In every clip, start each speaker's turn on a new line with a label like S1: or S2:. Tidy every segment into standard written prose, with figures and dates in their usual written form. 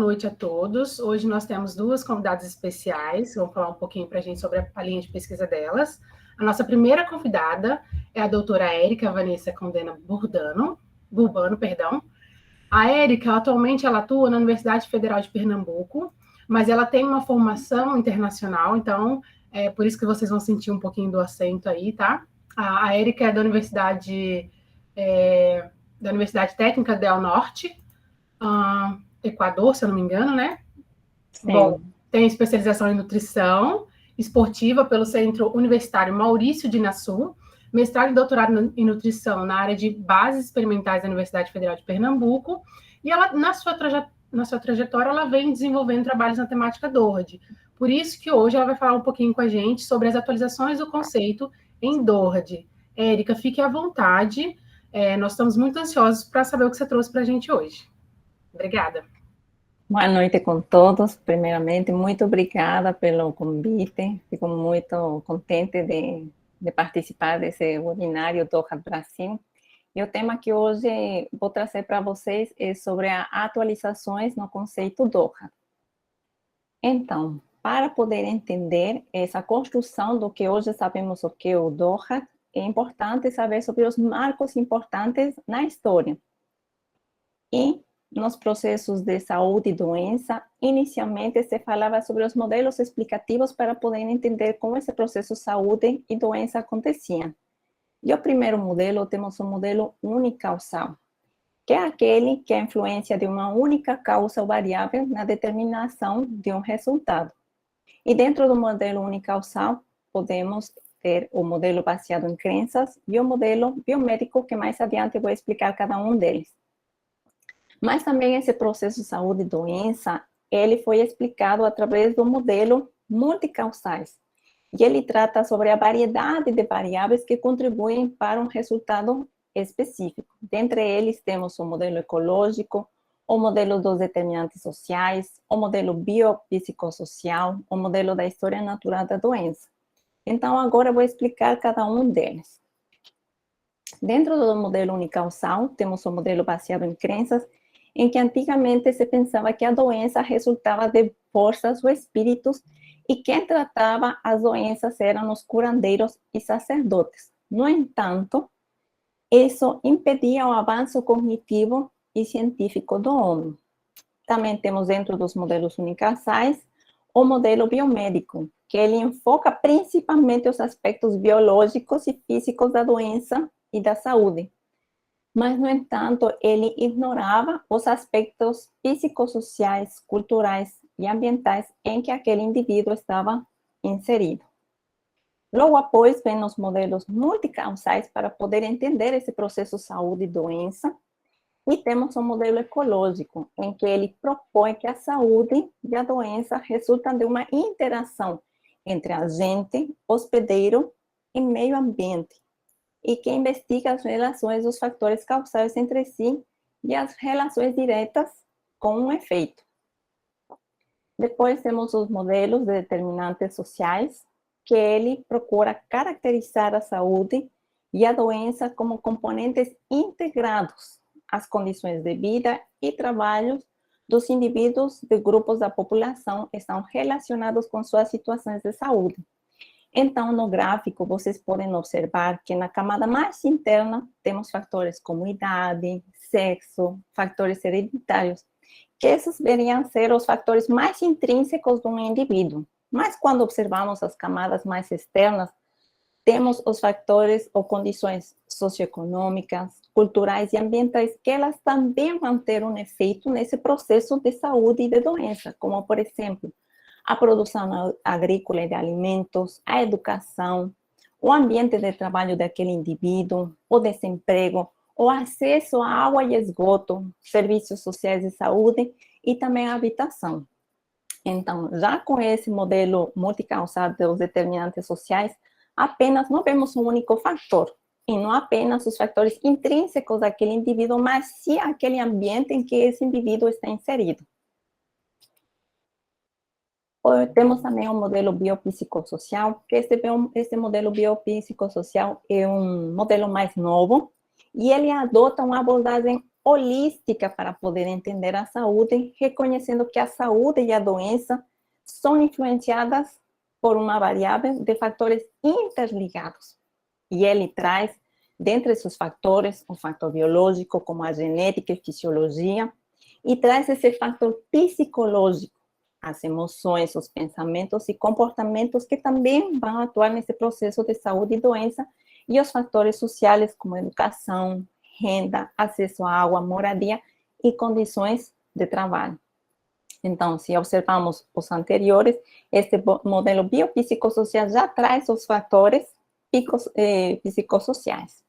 S1: noite a todos. Hoje nós temos duas convidadas especiais, vão falar um pouquinho para a gente sobre a linha de pesquisa delas. A nossa primeira convidada é a doutora Érica Vanessa Condena Burbano. A Érica, atualmente, ela atua na Universidade Federal de Pernambuco, mas ela tem uma formação internacional, então é por isso que vocês vão sentir um pouquinho do acento aí, tá? A Érica é da Universidade Técnica del Norte, Equador, se eu não me engano, né?
S2: Sim.
S1: Bom, tem especialização em nutrição esportiva pelo Centro Universitário Maurício de Nassau, mestrado e doutorado em nutrição na área de bases experimentais da Universidade Federal de Pernambuco, e ela, na sua trajetória, ela vem desenvolvendo trabalhos na temática DORD. Por isso que hoje ela vai falar um pouquinho com a gente sobre as atualizações do conceito em DORD. Érica, fique à vontade, nós estamos muito ansiosos para saber o que você trouxe para a gente hoje. Obrigada.
S2: Boa noite com todos. Primeiramente, muito obrigada pelo convite. Fico muito contente de participar desse webinário Doha Brasil. E o tema que hoje vou trazer para vocês é sobre as atualizações no conceito Doha. Então, para poder entender essa construção do que hoje sabemos o que é o Doha, é importante saber sobre os marcos importantes na história. E nos processos de saúde e doença, inicialmente se falava sobre os modelos explicativos para poder entender como esse processo de saúde e doença acontecia. E o primeiro modelo, temos o modelo unicausal, que é aquele que é a influência de uma única causa ou variável na determinação de um resultado. E dentro do modelo unicausal, podemos ter o modelo baseado em crenças e o modelo biomédico, que mais adiante eu vou explicar cada um deles. Mas também esse processo de saúde e doença, ele foi explicado através do modelo multicausais. E ele trata sobre a variedade de variáveis que contribuem para um resultado específico. Dentre eles, temos o modelo ecológico, o modelo dos determinantes sociais, o modelo biopsicossocial, o modelo da história natural da doença. Então, agora eu vou explicar cada um deles. Dentro do modelo unicausal, temos o modelo baseado em crenças, em que antigamente se pensava que a doença resultava de forças ou espíritos, e quem tratava as doenças eram os curandeiros e sacerdotes. No entanto, isso impedia o avanço cognitivo e científico do homem. Também temos dentro dos modelos unicausais o modelo biomédico, que ele enfoca principalmente os aspectos biológicos e físicos da doença e da saúde. Mas, no entanto, ele ignorava os aspectos psicossociais, culturais e ambientais em que aquele indivíduo estava inserido. Logo após, vem os modelos multicausais para poder entender esse processo de saúde e doença. E temos o modelo ecológico, em que ele propõe que a saúde e a doença resultam de uma interação entre agente, hospedeiro e meio ambiente, e que investiga as relações dos fatores causais entre si e as relações diretas com um efeito. Depois temos os modelos de determinantes sociais, que ele procura caracterizar a saúde e a doença como componentes integrados às condições de vida e trabalho dos indivíduos de grupos da população que estão relacionados com suas situações de saúde. Então, no gráfico, vocês podem observar que na camada mais interna temos fatores como idade, sexo, fatores hereditários, que esses deveriam ser os fatores mais intrínsecos de um indivíduo. Mas quando observamos as camadas mais externas, temos os fatores ou condições socioeconômicas, culturais e ambientais, que elas também vão ter um efeito nesse processo de saúde e de doença, como, por exemplo, a produção agrícola de alimentos, a educação, o ambiente de trabalho daquele indivíduo, o desemprego, o acesso à água e esgoto, serviços sociais de saúde e também a habitação. Então, já com esse modelo multicausal dos determinantes sociais, apenas não vemos um único fator, e não apenas os fatores intrínsecos daquele indivíduo, mas sim aquele ambiente em que esse indivíduo está inserido. Temos também o modelo biopsicossocial, que esse modelo biopsicossocial é um modelo mais novo, e ele adota uma abordagem holística para poder entender a saúde, reconhecendo que a saúde e a doença são influenciadas por uma variável de fatores interligados. E ele traz, dentre esses fatores, o fator biológico, como a genética e fisiologia, e traz esse fator psicológico, as emoções, os pensamentos e comportamentos que também vão atuar nesse processo de saúde e doença, e os fatores sociais, como educação, renda, acesso à água, moradia e condições de trabalho. Então, se observamos os anteriores, este modelo biopsicossocial já traz os fatores psicossociais.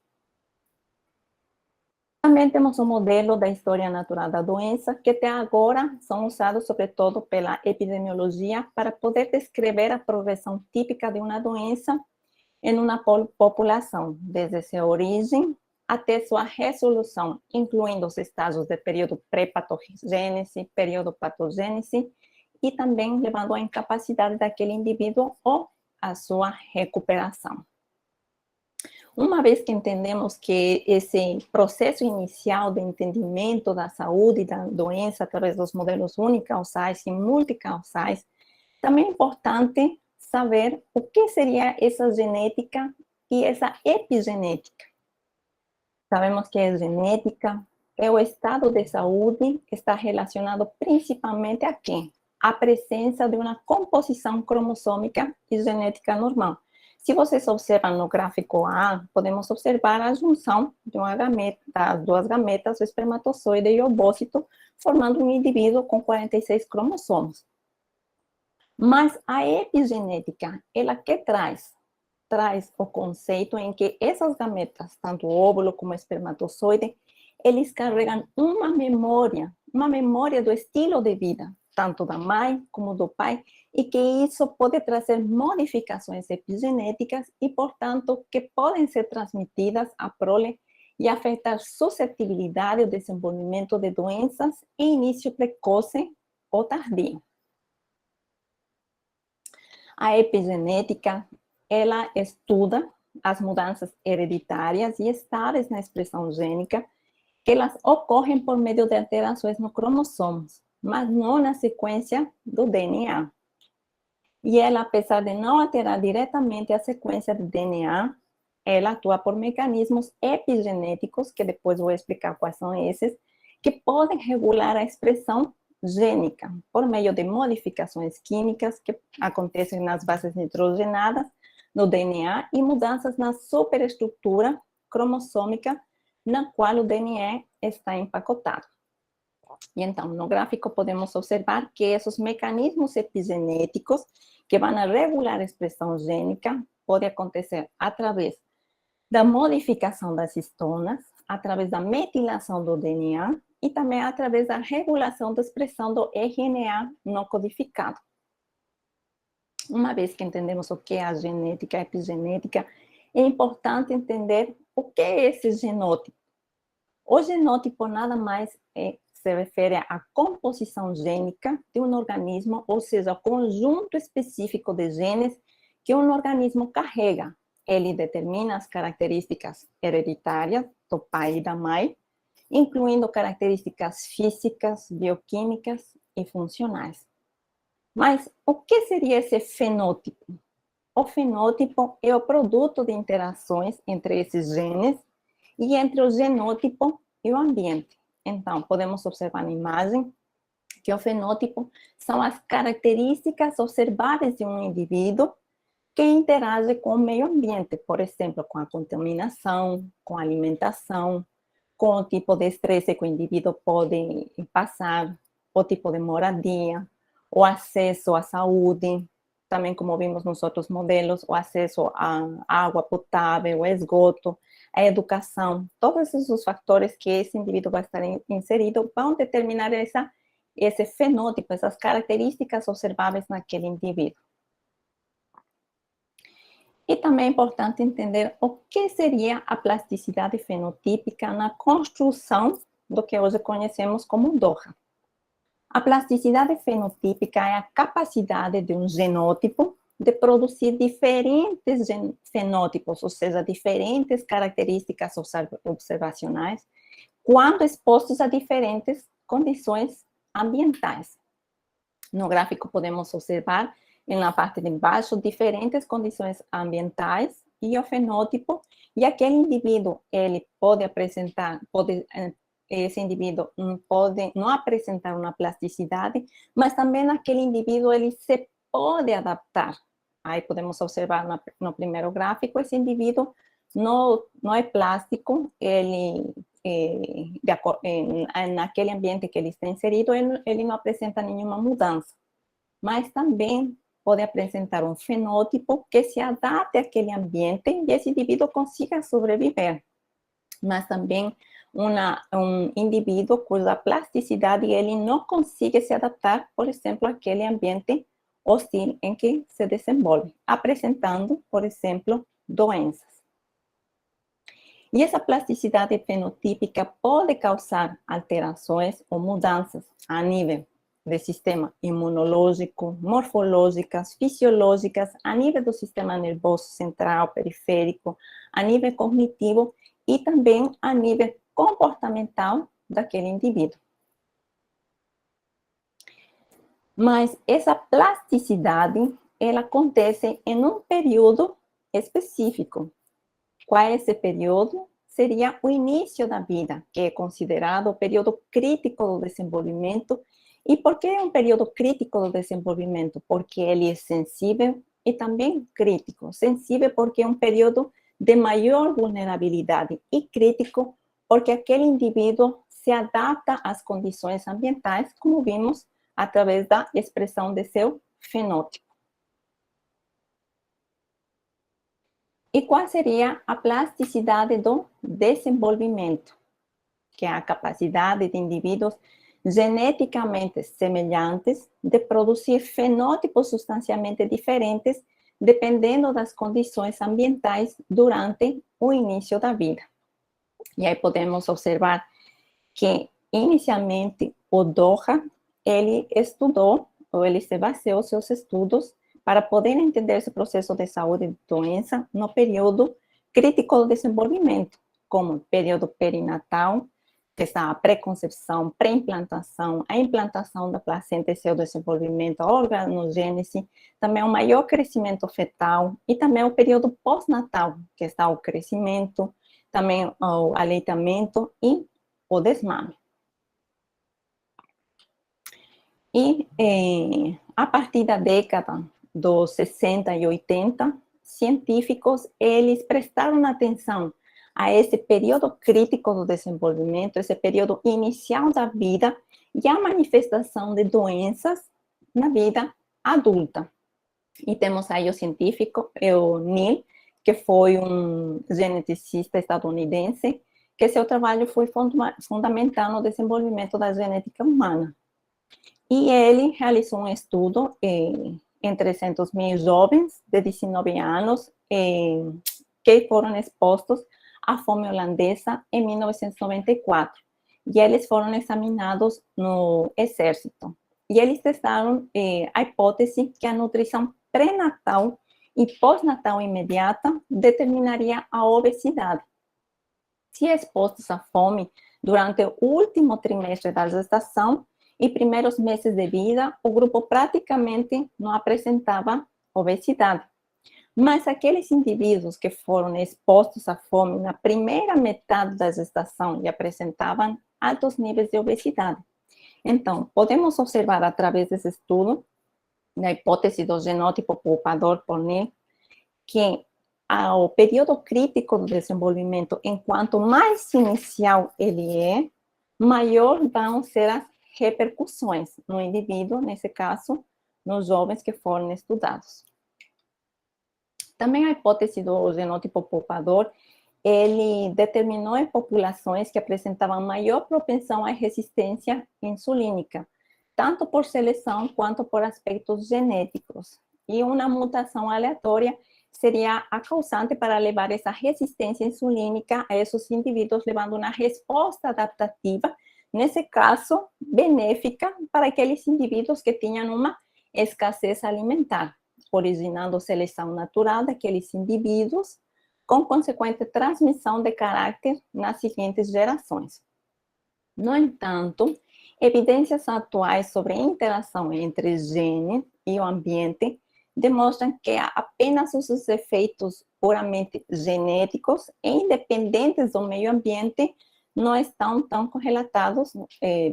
S2: Também temos o modelo da história natural da doença, que até agora são usados sobretudo pela epidemiologia para poder descrever a progressão típica de uma doença em uma população, desde sua origem até sua resolução, incluindo os estágios de período pré-patogênese, período patogênese, e também levando à incapacidade daquele indivíduo ou a sua recuperação. Uma vez que entendemos que esse processo inicial de entendimento da saúde e da doença através dos modelos unicausais e multicausais, também é importante saber o que seria essa genética e essa epigenética. Sabemos que a genética é o estado de saúde que está relacionado principalmente a quê? A presença de uma composição cromossômica e genética normal. Se vocês observam no gráfico A, podemos observar a junção de uma gameta, das duas gametas, o espermatozoide e o ovócito, formando um indivíduo com 46 cromossomos. Mas a epigenética, ela que traz o conceito em que essas gametas, tanto o óvulo como o espermatozoide, eles carregam uma memória do estilo de vida, tanto da mãe como do pai, e que isso pode trazer modificações epigenéticas e, portanto, que podem ser transmitidas à prole e afetar suscetibilidade ao desenvolvimento de doenças em início precoce ou tardio. A epigenética, ela estuda as mudanças hereditárias e estáveis na expressão gênica, que elas ocorrem por meio de alterações no cromossomos, mas não na sequência do DNA. E ela, apesar de não alterar diretamente a sequência do DNA, ela atua por mecanismos epigenéticos, que depois vou explicar quais são esses, que podem regular a expressão gênica, por meio de modificações químicas que acontecem nas bases nitrogenadas no DNA e mudanças na superestrutura cromossômica na qual o DNA está empacotado. E então, no gráfico podemos observar que esses mecanismos epigenéticos que vão regular a expressão gênica podem acontecer através da modificação das histonas, através da metilação do DNA e também através da regulação da expressão do RNA não codificado. Uma vez que entendemos o que é a genética, a epigenética, é importante entender o que é esse genótipo. O genótipo nada mais se refere à composição gênica de um organismo, ou seja, o conjunto específico de genes que um organismo carrega. Ele determina as características hereditárias do pai e da mãe, incluindo características físicas, bioquímicas e funcionais. Mas o que seria esse fenótipo? O fenótipo é o produto de interações entre esses genes e entre o genótipo e o ambiente. Então, podemos observar na imagem que o fenótipo são as características observáveis de um indivíduo que interage com o meio ambiente, por exemplo, com a contaminação, com a alimentação, com o tipo de estresse que o indivíduo pode passar, o tipo de moradia, o acesso à saúde, também como vimos nos outros modelos, o acesso à água potável, o esgoto, a educação, todos esses fatores que esse indivíduo vai estar inserido vão determinar esse fenótipo, essas características observáveis naquele indivíduo. E também é importante entender o que seria a plasticidade fenotípica na construção do que hoje conhecemos como DORA. A plasticidade fenotípica é a capacidade de um genótipo de produzir diferentes fenótipos, ou seja, diferentes características observacionais, quando expostos a diferentes condições ambientais. No gráfico podemos observar, na parte de baixo, diferentes condições ambientais e o fenótipo, e aquele indivíduo, ele pode apresentar, esse indivíduo pode não apresentar uma plasticidade, mas também aquele indivíduo, ele se pode adaptar. Aí podemos observar no primeiro gráfico, esse indivíduo não é plástico, ele, naquele ambiente que ele está inserido, ele não apresenta nenhuma mudança, mas também pode apresentar um fenótipo que se adapte àquele ambiente e esse indivíduo consiga sobreviver. Mas também um indivíduo cuja plasticidade ele não consiga se adaptar, por exemplo, àquele ambiente hostil em que se desenvolve, apresentando, por exemplo, doenças. E essa plasticidade fenotípica pode causar alterações ou mudanças a nível do sistema imunológico, morfológicas, fisiológicas, a nível do sistema nervoso central, periférico, a nível cognitivo e também a nível comportamental daquele indivíduo. Mas essa plasticidade, ela acontece em um período específico. Qual é esse período? Seria o início da vida, que é considerado o período crítico do desenvolvimento. E por que é um período crítico do desenvolvimento? Porque ele é sensível e também crítico. Sensível porque é um período de maior vulnerabilidade e crítico porque aquele indivíduo se adapta às condições ambientais, como vimos através da expressão de seu fenótipo. E qual seria a plasticidade do desenvolvimento? Que é a capacidade de indivíduos geneticamente semelhantes de produzir fenótipos substancialmente diferentes, dependendo das condições ambientais durante o início da vida. E aí podemos observar que, inicialmente, o Doha, ele estudou, ou ele se baseou seus estudos para poder entender esse processo de saúde e doença no período crítico do desenvolvimento, como período perinatal, que está a pré-concepção, pré-implantação, a implantação da placenta e seu desenvolvimento, a organogênese, também o maior crescimento fetal e também o período pós-natal, que está o crescimento, também o aleitamento e o desmame. E a partir da década dos 60 e 80, científicos, eles prestaram atenção a esse período crítico do desenvolvimento, esse período inicial da vida e a manifestação de doenças na vida adulta. E temos aí o científico, o Neil, que foi um geneticista estadunidense, que seu trabalho foi fundamental no desenvolvimento da genética humana. E ele realizou um estudo em 300 mil jovens de 19 anos que foram expostos à fome holandesa em 1994. E eles foram examinados no exército. E eles testaram a hipótese que a nutrição pré-natal e pós-natal imediata determinaria a obesidade. Se expostos à fome durante o último trimestre da gestação e primeiros meses de vida, o grupo praticamente não apresentava obesidade. Mas aqueles indivíduos que foram expostos à fome na primeira metade da gestação e apresentavam altos níveis de obesidade. Então, podemos observar através desse estudo, da hipótese do genótipo poupador por Neil, que o período crítico do desenvolvimento, enquanto mais inicial ele é, maior vão ser as repercussões no indivíduo, nesse caso, nos jovens que foram estudados. Também a hipótese do genótipo poupador, ele determinou em populações que apresentavam maior propensão à resistência insulínica, tanto por seleção quanto por aspectos genéticos. E uma mutação aleatória seria a causante para levar essa resistência insulínica a esses indivíduos, levando uma resposta adaptativa, nesse caso, benéfica para aqueles indivíduos que tinham uma escassez alimentar, originando seleção natural daqueles indivíduos, com consequente transmissão de caráter nas seguintes gerações. No entanto, evidências atuais sobre a interação entre gene e o ambiente demonstram que apenas os efeitos puramente genéticos e independentes do meio ambiente não estão tão correlatados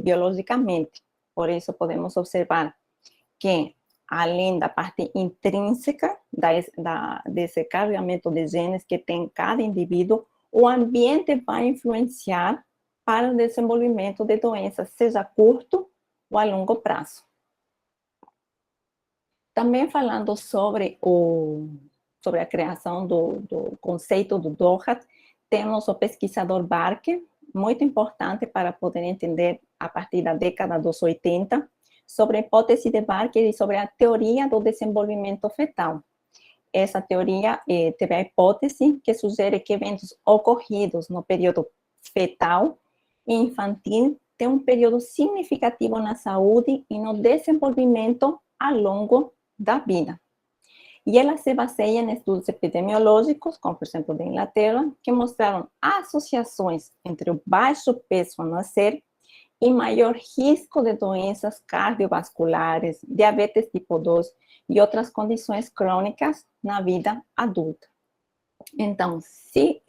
S2: biologicamente. Por isso, podemos observar que, além da parte intrínseca desse carregamento de genes que tem cada indivíduo, o ambiente vai influenciar para o desenvolvimento de doenças, seja a curto ou a longo prazo. Também falando sobre a criação do conceito do DOHAT, temos o pesquisador Barker, muito importante para poder entender a partir da década dos 80, sobre a hipótese de Barker e sobre a teoria do desenvolvimento fetal. Essa teoria teve a hipótese que sugere que eventos ocorridos no período fetal e infantil têm um período significativo na saúde e no desenvolvimento ao longo da vida. E ela se baseia em estudos epidemiológicos, como por exemplo da Inglaterra, que mostraram associações entre o baixo peso ao nascer e maior risco de doenças cardiovasculares, diabetes tipo 2 e outras condições crônicas na vida adulta. Então, se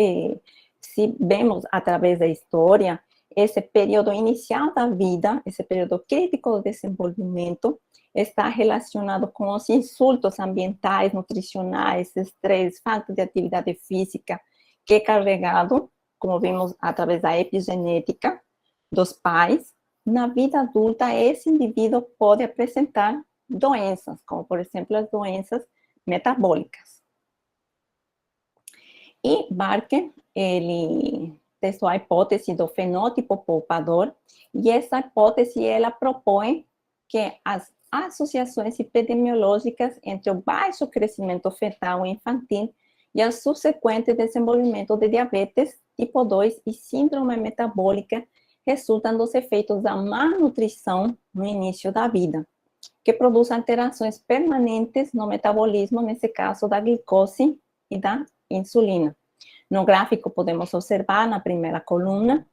S2: vemos através da história, esse período inicial da vida, esse período crítico do desenvolvimento, está relacionado com os insultos ambientais, nutricionais, estresse, falta de atividade física, que é carregado, como vimos, através da epigenética dos pais. Na vida adulta, esse indivíduo pode apresentar doenças, como, por exemplo, as doenças metabólicas. E Barker, ele testou a hipótese do fenótipo poupador, e essa hipótese, ela propõe que as associações epidemiológicas entre o baixo crescimento fetal e infantil e o subsequente desenvolvimento de diabetes tipo 2 e síndrome metabólica resultam dos efeitos da malnutrição no início da vida, que produz alterações permanentes no metabolismo, nesse caso da glicose e da insulina. No gráfico, podemos observar na primeira coluna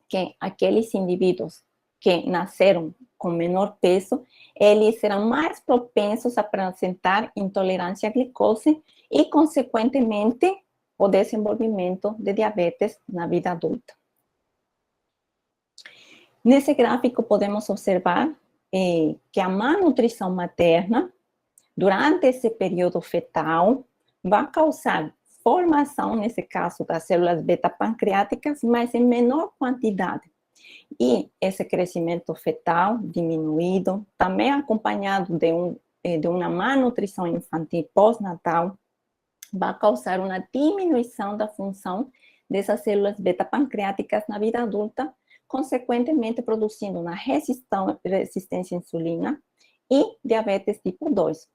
S2: que aqueles indivíduos que nasceram com menor peso, eles serão mais propensos a apresentar intolerância à glicose e, consequentemente, o desenvolvimento de diabetes na vida adulta. Nesse gráfico, podemos observar que a malnutrição materna, durante esse período fetal, vai causar formação, nesse caso, das células beta-pancreáticas, mas em menor quantidade. E esse crescimento fetal diminuído, também acompanhado de uma malnutrição infantil pós-natal, vai causar uma diminuição da função dessas células beta-pancreáticas na vida adulta, consequentemente produzindo uma resistência à insulina e diabetes tipo 2.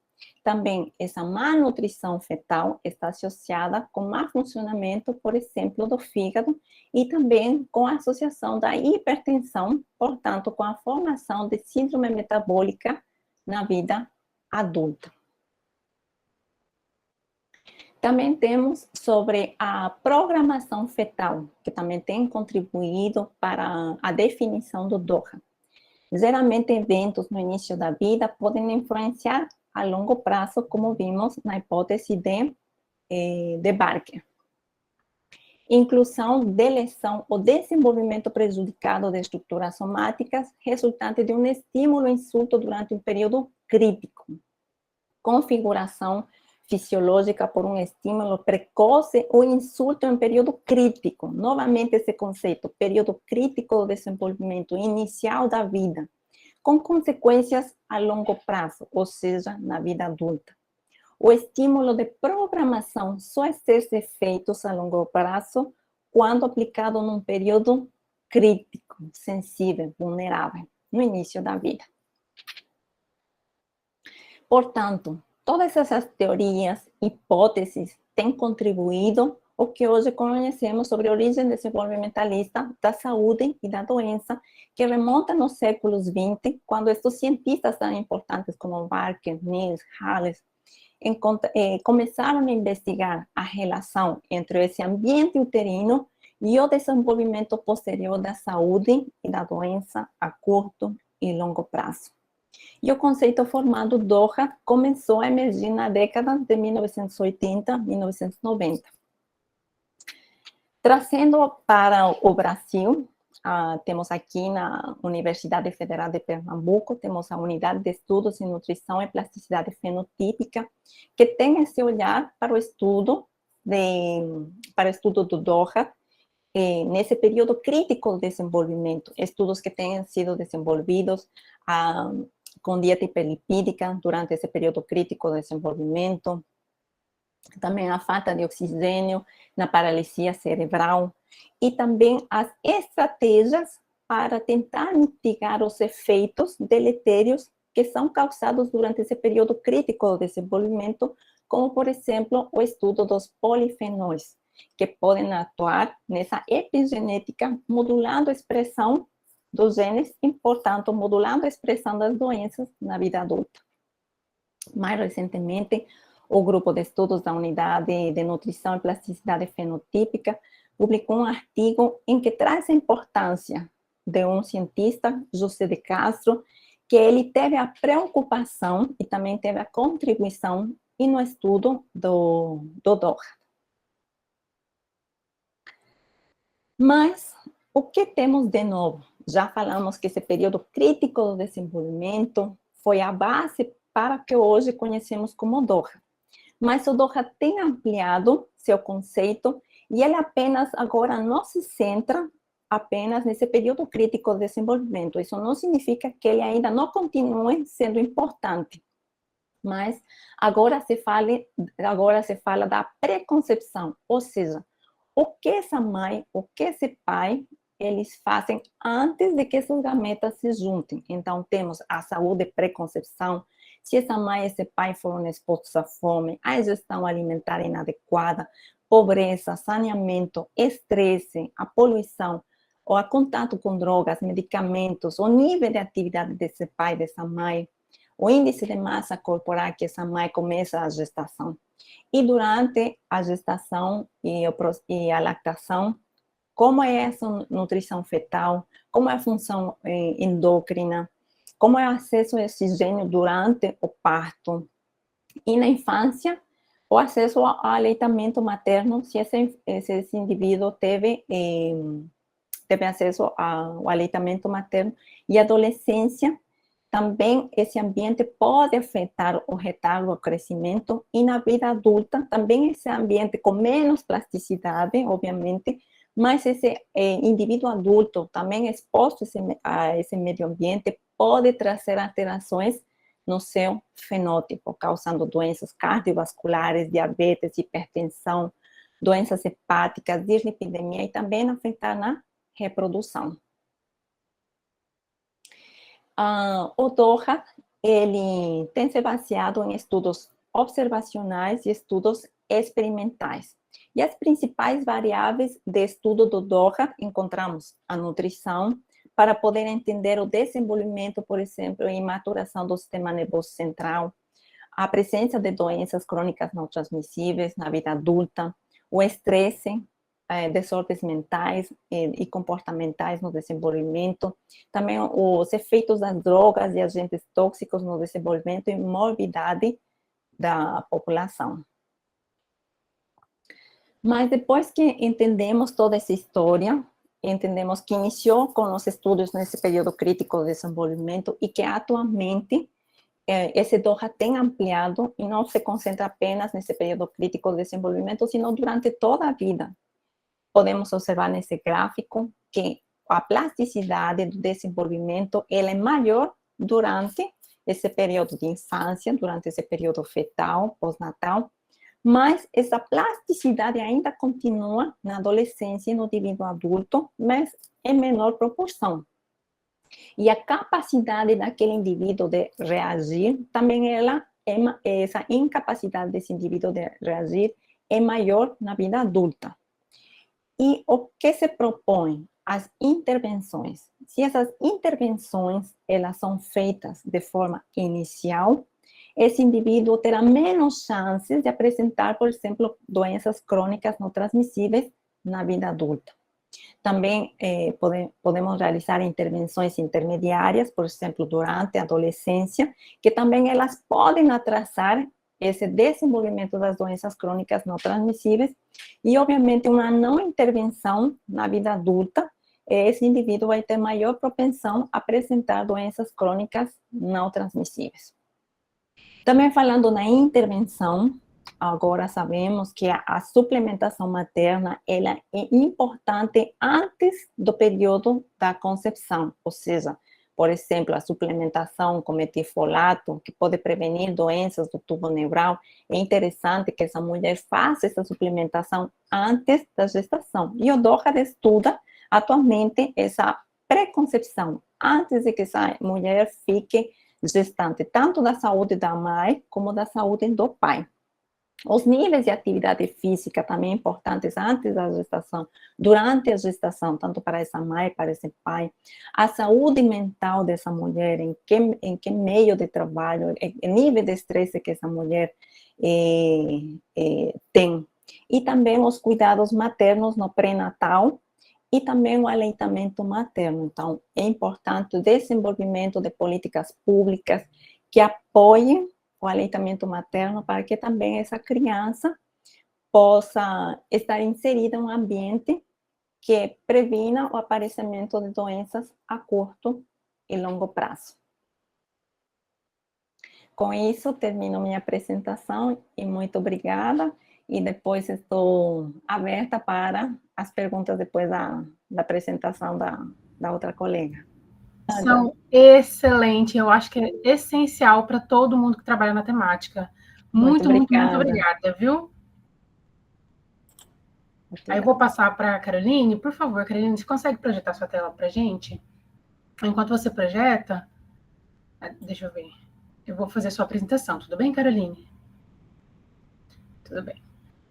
S2: Também essa malnutrição fetal está associada com má funcionamento, por exemplo, do fígado e também com a associação da hipertensão, portanto, com a formação de síndrome metabólica na vida adulta. Também temos sobre a programação fetal, que também tem contribuído para a definição do DOHA. Geralmente, eventos no início da vida podem influenciar a longo prazo, como vimos na hipótese de Barker. Inclusão de lesão ou desenvolvimento prejudicado de estruturas somáticas resultante de um estímulo insulto durante um período crítico. Configuração fisiológica por um estímulo precoce ou insulto em um período crítico. Novamente esse conceito, período crítico do desenvolvimento inicial da vida, com consequências a longo prazo, ou seja, na vida adulta. O estímulo de programação só exerce efeitos a longo prazo quando aplicado num período crítico, sensível, vulnerável, no início da vida. Portanto, todas essas teorias, hipóteses, têm contribuído ao que hoje conhecemos sobre a origem desenvolvimentalista da saúde e da doença, que remonta nos séculos XX, quando estes cientistas tão importantes como Barker, Niels, Hales, começaram a investigar a relação entre esse ambiente uterino e o desenvolvimento posterior da saúde e da doença a curto e longo prazo. E o conceito formado DORA começou a emergir na década de 1980, 1990. Trazendo para o Brasil, temos aqui na Universidade Federal de Pernambuco, temos a Unidade de Estudos em Nutrição e Plasticidade Fenotípica, que tem esse olhar para o estudo do DORA, nesse período crítico do desenvolvimento, estudos que tenham sido desenvolvidos com dieta hiperlipídica durante esse período crítico do desenvolvimento, também a falta de oxigênio na paralisia cerebral, e também as estratégias para tentar mitigar os efeitos deletérios que são causados durante esse período crítico do desenvolvimento, como, por exemplo, o estudo dos polifenóis, que podem atuar nessa epigenética, modulando a expressão dos genes e, portanto, modulando a expressão das doenças na vida adulta. Mais recentemente, o grupo de estudos da Unidade de Nutrição e Plasticidade Fenotípica publicou um artigo em que traz a importância de um cientista, José de Castro, que ele teve a preocupação e também teve a contribuição no estudo do DORA. Mas o que temos de novo? Já falamos que esse período crítico do desenvolvimento foi a base para o que hoje conhecemos como DORA. Mas o DORA tem ampliado seu conceito e ele apenas agora não se centra apenas nesse período crítico de desenvolvimento. Isso não significa que ele ainda não continue sendo importante, mas agora se fala da preconcepção, ou seja, o que essa mãe, o que esse pai, eles fazem antes de que esses gametas se juntem. Então, temos a saúde pré-concepção, se essa mãe e esse pai foram expostos à fome, à ingestão alimentar inadequada, pobreza, saneamento, estresse, a poluição, ou a contato com drogas, medicamentos, o nível de atividade desse pai, dessa mãe, o índice de massa corporal que essa mãe começa a gestação. E durante a gestação e a lactação, como é essa nutrição fetal, como é a função endócrina, como é o acesso a oxigênio durante o parto. E na infância, o acesso ao aleitamento materno, se esse indivíduo teve acesso ao aleitamento materno. E adolescência, também esse ambiente pode afetar o retardo ao crescimento, e na vida adulta, também esse ambiente com menos plasticidade, obviamente, mas esse indivíduo adulto também exposto a esse meio ambiente pode trazer alterações no seu fenótipo, causando doenças cardiovasculares, diabetes, hipertensão, doenças hepáticas, dislipidemia e também afetar na reprodução. O DORA, ele tem se baseado em estudos observacionais e estudos experimentais. E as principais variáveis de estudo do DORA, encontramos a nutrição, para poder entender o desenvolvimento, por exemplo, e maturação do sistema nervoso central, a presença de doenças crônicas não transmissíveis na vida adulta, o estresse, desordens mentais e comportamentais no desenvolvimento, também os efeitos das drogas e agentes tóxicos no desenvolvimento e morbidade da população. Mas depois que entendemos toda essa história, entendemos que iniciou com os estudos nesse período crítico do desenvolvimento e que atualmente esse DORA tem ampliado e não se concentra apenas nesse período crítico do desenvolvimento, sino durante toda a vida. Podemos observar nesse gráfico que a plasticidade do desenvolvimento ela é maior durante esse período de infância, durante esse período fetal, pós-natal, mas essa plasticidade ainda continua na adolescência e no indivíduo adulto, mas em menor proporção. E a capacidade daquele indivíduo de reagir, também essa incapacidade desse indivíduo de reagir é maior na vida adulta. E o que se propõe? As intervenções. Se essas intervenções elas são feitas de forma inicial, esse indivíduo terá menos chances de apresentar, por exemplo, doenças crônicas não transmissíveis na vida adulta. Também podemos realizar intervenções intermediárias, por exemplo, durante a adolescência, que também elas podem atrasar esse desenvolvimento das doenças crônicas não transmissíveis, e, obviamente, uma não intervenção na vida adulta, esse indivíduo vai ter maior propensão a apresentar doenças crônicas não transmissíveis. Também falando na intervenção, agora sabemos que a suplementação materna ela é importante antes do período da concepção, ou seja, por exemplo, a suplementação com metilfolato, que pode prevenir doenças do tubo neural, é interessante que essa mulher faça essa suplementação antes da gestação. E o DOHAD estuda atualmente essa pré-concepção, antes de que essa mulher fique gestante, tanto da saúde da mãe como da saúde do pai. Os níveis de atividade física também importantes antes da gestação, durante a gestação, tanto para essa mãe, para esse pai. A saúde mental dessa mulher, em que meio de trabalho, o nível de estresse que essa mulher tem. E também os cuidados maternos no pré-natal e também o aleitamento materno. Então, é importante o desenvolvimento de políticas públicas que apoiem o aleitamento materno para que também essa criança possa estar inserida em um ambiente que previna o aparecimento de doenças a curto e longo prazo. Com isso, termino minha apresentação e muito obrigada. E depois estou aberta para as perguntas depois da apresentação da outra colega.
S1: São excelentes, eu acho que é essencial para todo mundo que trabalha na temática. Muito obrigada, viu? Aí eu vou passar para a Caroline. Por favor, Caroline, você consegue projetar sua tela para a gente? Enquanto você projeta, deixa eu ver. Eu vou fazer a sua apresentação, tudo bem, Caroline? Tudo bem.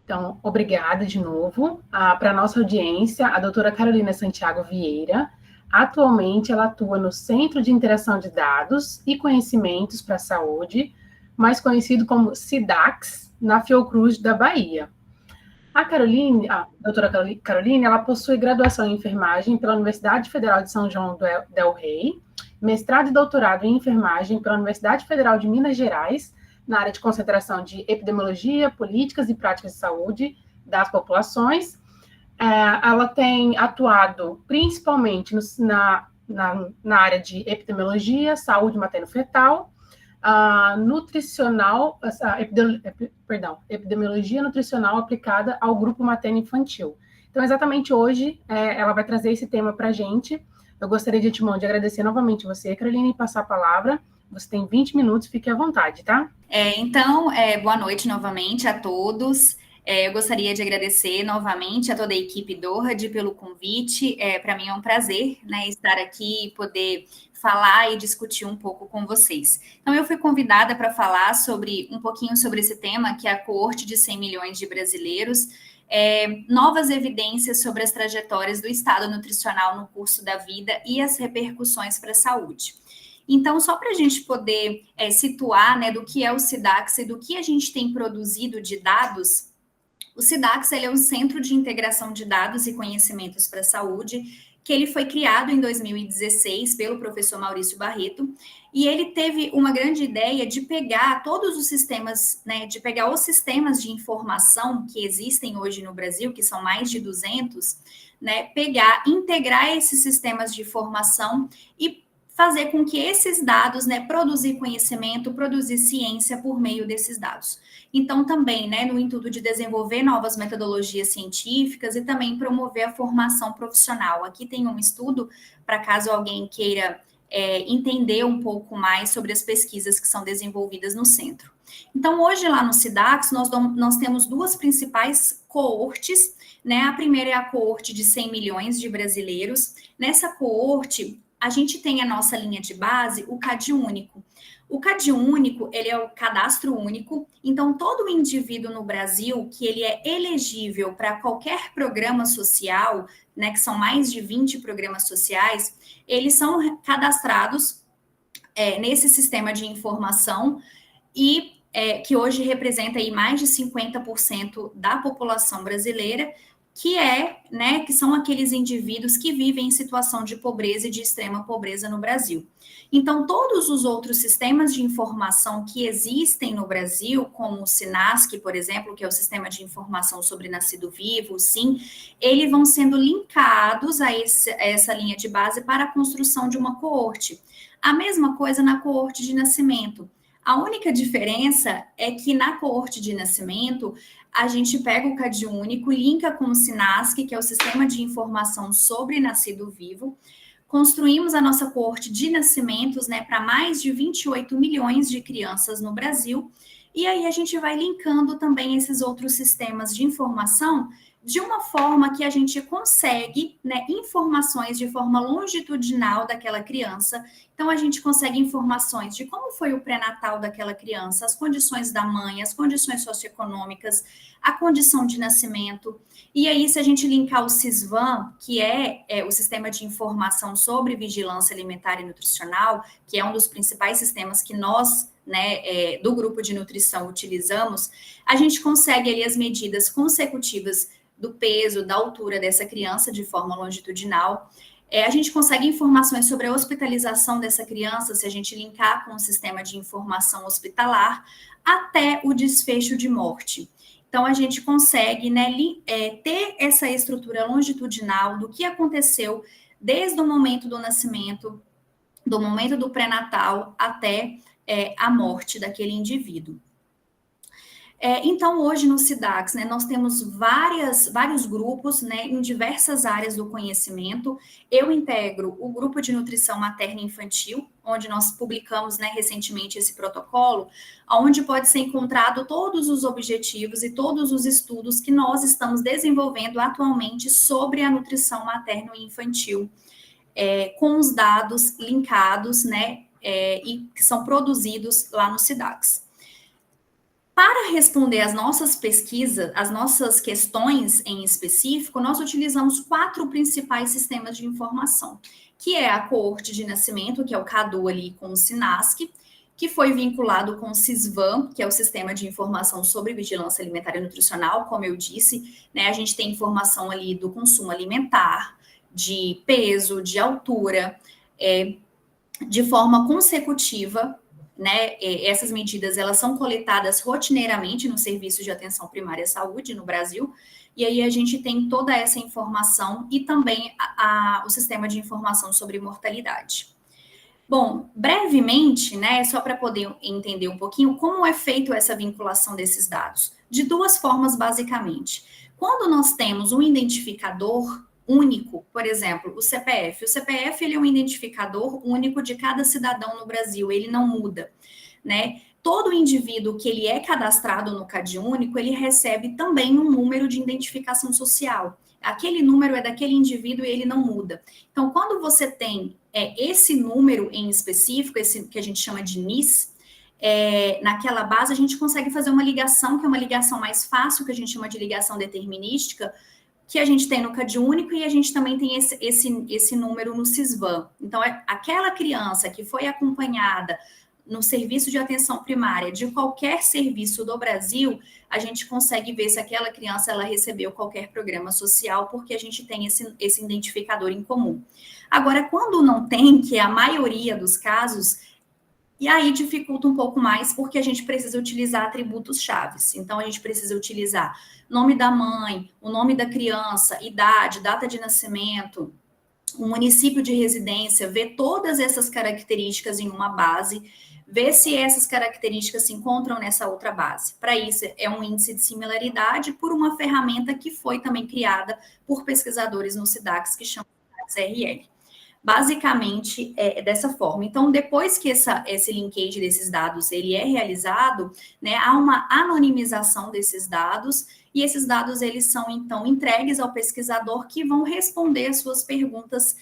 S1: Então, obrigada de novo. Para a nossa audiência, a doutora Carolina Santiago Vieira. Atualmente, ela atua no Centro de Interação de Dados e Conhecimentos para a Saúde, mais conhecido como CIDAX, na Fiocruz da Bahia. A doutora Caroline, ela possui graduação em enfermagem pela Universidade Federal de São João del Rei, mestrado e doutorado em enfermagem pela Universidade Federal de Minas Gerais, na área de concentração de epidemiologia, políticas e práticas de saúde das populações. Ela tem atuado principalmente na área de epidemiologia, saúde materno-fetal, epidemiologia nutricional aplicada ao grupo materno-infantil. Então, exatamente hoje, ela vai trazer esse tema para a gente. Eu gostaria de antemão de agradecer novamente você, Caroline, e passar a palavra. Você tem 20 minutos, fique à vontade, tá?
S3: Boa noite novamente a todos. Eu gostaria de agradecer novamente a toda a equipe DOHAD pelo convite. Para mim é um prazer, né, estar aqui e poder falar e discutir um pouco com vocês. Então, eu fui convidada para falar um pouquinho sobre esse tema, que é a coorte de 100 milhões de brasileiros, novas evidências sobre as trajetórias do estado nutricional no curso da vida e as repercussões para a saúde. Então, só para a gente poder situar, né, do que é o CIDAX e do que a gente tem produzido de dados, o CIDAX ele é um Centro de Integração de Dados e Conhecimentos para a Saúde, que ele foi criado em 2016 pelo professor Maurício Barreto, e ele teve uma grande ideia de pegar todos os sistemas, né, de pegar os sistemas de informação que existem hoje no Brasil, que são mais de 200, né, integrar esses sistemas de informação e fazer com que esses dados, né, produzir conhecimento, produzir ciência por meio desses dados. Então, também, né, no intuito de desenvolver novas metodologias científicas e também promover a formação profissional. Aqui tem um estudo, para caso alguém queira entender um pouco mais sobre as pesquisas que são desenvolvidas no centro. Então, hoje lá no CIDAX, nós temos duas principais coortes, né? A primeira é a coorte de 100 milhões de brasileiros. Nessa coorte, a gente tem a nossa linha de base, o CadÚnico. O CadÚnico, ele é o cadastro único, então todo indivíduo no Brasil que ele é elegível para qualquer programa social, né, que são mais de 20 programas sociais, eles são cadastrados nesse sistema de informação que hoje representa aí mais de 50% da população brasileira, que são aqueles indivíduos que vivem em situação de pobreza e de extrema pobreza no Brasil. Então, todos os outros sistemas de informação que existem no Brasil, como o SINASC, por exemplo, que é o Sistema de Informação sobre Nascido Vivo, SIM, eles vão sendo linkados a essa linha de base para a construção de uma coorte. A mesma coisa na coorte de nascimento. A única diferença é que na coorte de nascimento, a gente pega o CadÚnico, linka com o SINASC, que é o Sistema de Informação sobre Nascido Vivo, construímos a nossa coorte de nascimentos, né, para mais de 28 milhões de crianças no Brasil, e aí a gente vai linkando também esses outros sistemas de informação de uma forma que a gente consegue, né, informações de forma longitudinal daquela criança. Então, a gente consegue informações de como foi o pré-natal daquela criança, as condições da mãe, as condições socioeconômicas, a condição de nascimento. E aí, se a gente linkar o SISVAN, que é o Sistema de Informação sobre Vigilância Alimentar e Nutricional, que é um dos principais sistemas que nós, né, do grupo de nutrição utilizamos, a gente consegue ali as medidas consecutivas do peso, da altura dessa criança de forma longitudinal. A gente consegue informações sobre a hospitalização dessa criança, se a gente linkar com o sistema de informação hospitalar, até o desfecho de morte. Então, a gente consegue, né, ter essa estrutura longitudinal do que aconteceu desde o momento do nascimento, do momento do pré-natal até a morte daquele indivíduo. Então, hoje no SIDAX, né, nós temos vários grupos, né, em diversas áreas do conhecimento. Eu integro o grupo de nutrição materna e infantil, onde nós publicamos, né, recentemente esse protocolo, onde pode ser encontrado todos os objetivos e todos os estudos que nós estamos desenvolvendo atualmente sobre a nutrição materna e infantil, com os dados linkados, né, e que são produzidos lá no SIDAX. Para responder às nossas pesquisas, às nossas questões em específico, nós utilizamos 4 principais sistemas de informação, que é a coorte de nascimento, que é o CADU ali com o SINASC, que foi vinculado com o SISVAN, que é o Sistema de Informação sobre Vigilância Alimentar e Nutricional, como eu disse, né, a gente tem informação ali do consumo alimentar, de peso, de altura, de forma consecutiva, né, essas medidas, elas são coletadas rotineiramente no Serviço de Atenção Primária à Saúde no Brasil, e aí a gente tem toda essa informação e também o Sistema de Informação sobre Mortalidade. Bom, brevemente, né, só para poder entender um pouquinho como é feita essa vinculação desses dados. De 2 formas, basicamente. Quando nós temos um identificador único, por exemplo, o CPF. O CPF, ele é um identificador único de cada cidadão no Brasil, ele não muda, né? Todo indivíduo que ele é cadastrado no CadÚnico, ele recebe também um número de identificação social. Aquele número é daquele indivíduo e ele não muda. Então, quando você tem esse número em específico, esse que a gente chama de NIS, naquela base a gente consegue fazer uma ligação, que é uma ligação mais fácil, que a gente chama de ligação determinística, que a gente tem no CadÚnico e a gente também tem esse número no SISVAN. Então, aquela criança que foi acompanhada no serviço de atenção primária de qualquer serviço do Brasil, a gente consegue ver se aquela criança ela recebeu qualquer programa social, porque a gente tem esse identificador em comum. Agora, quando não tem, que é a maioria dos casos, e aí dificulta um pouco mais, porque a gente precisa utilizar atributos chaves. Então, a gente precisa utilizar nome da mãe, o nome da criança, idade, data de nascimento, o município de residência, ver todas essas características em uma base, ver se essas características se encontram nessa outra base. Para isso, é um índice de similaridade por uma ferramenta que foi também criada por pesquisadores no SIDAX, que chama SIDAX-RL. Basicamente, é dessa forma. Então, depois que esse linkage desses dados ele é realizado, né, há uma anonimização desses dados, e esses dados eles são, então, entregues ao pesquisador, que vão responder as suas perguntas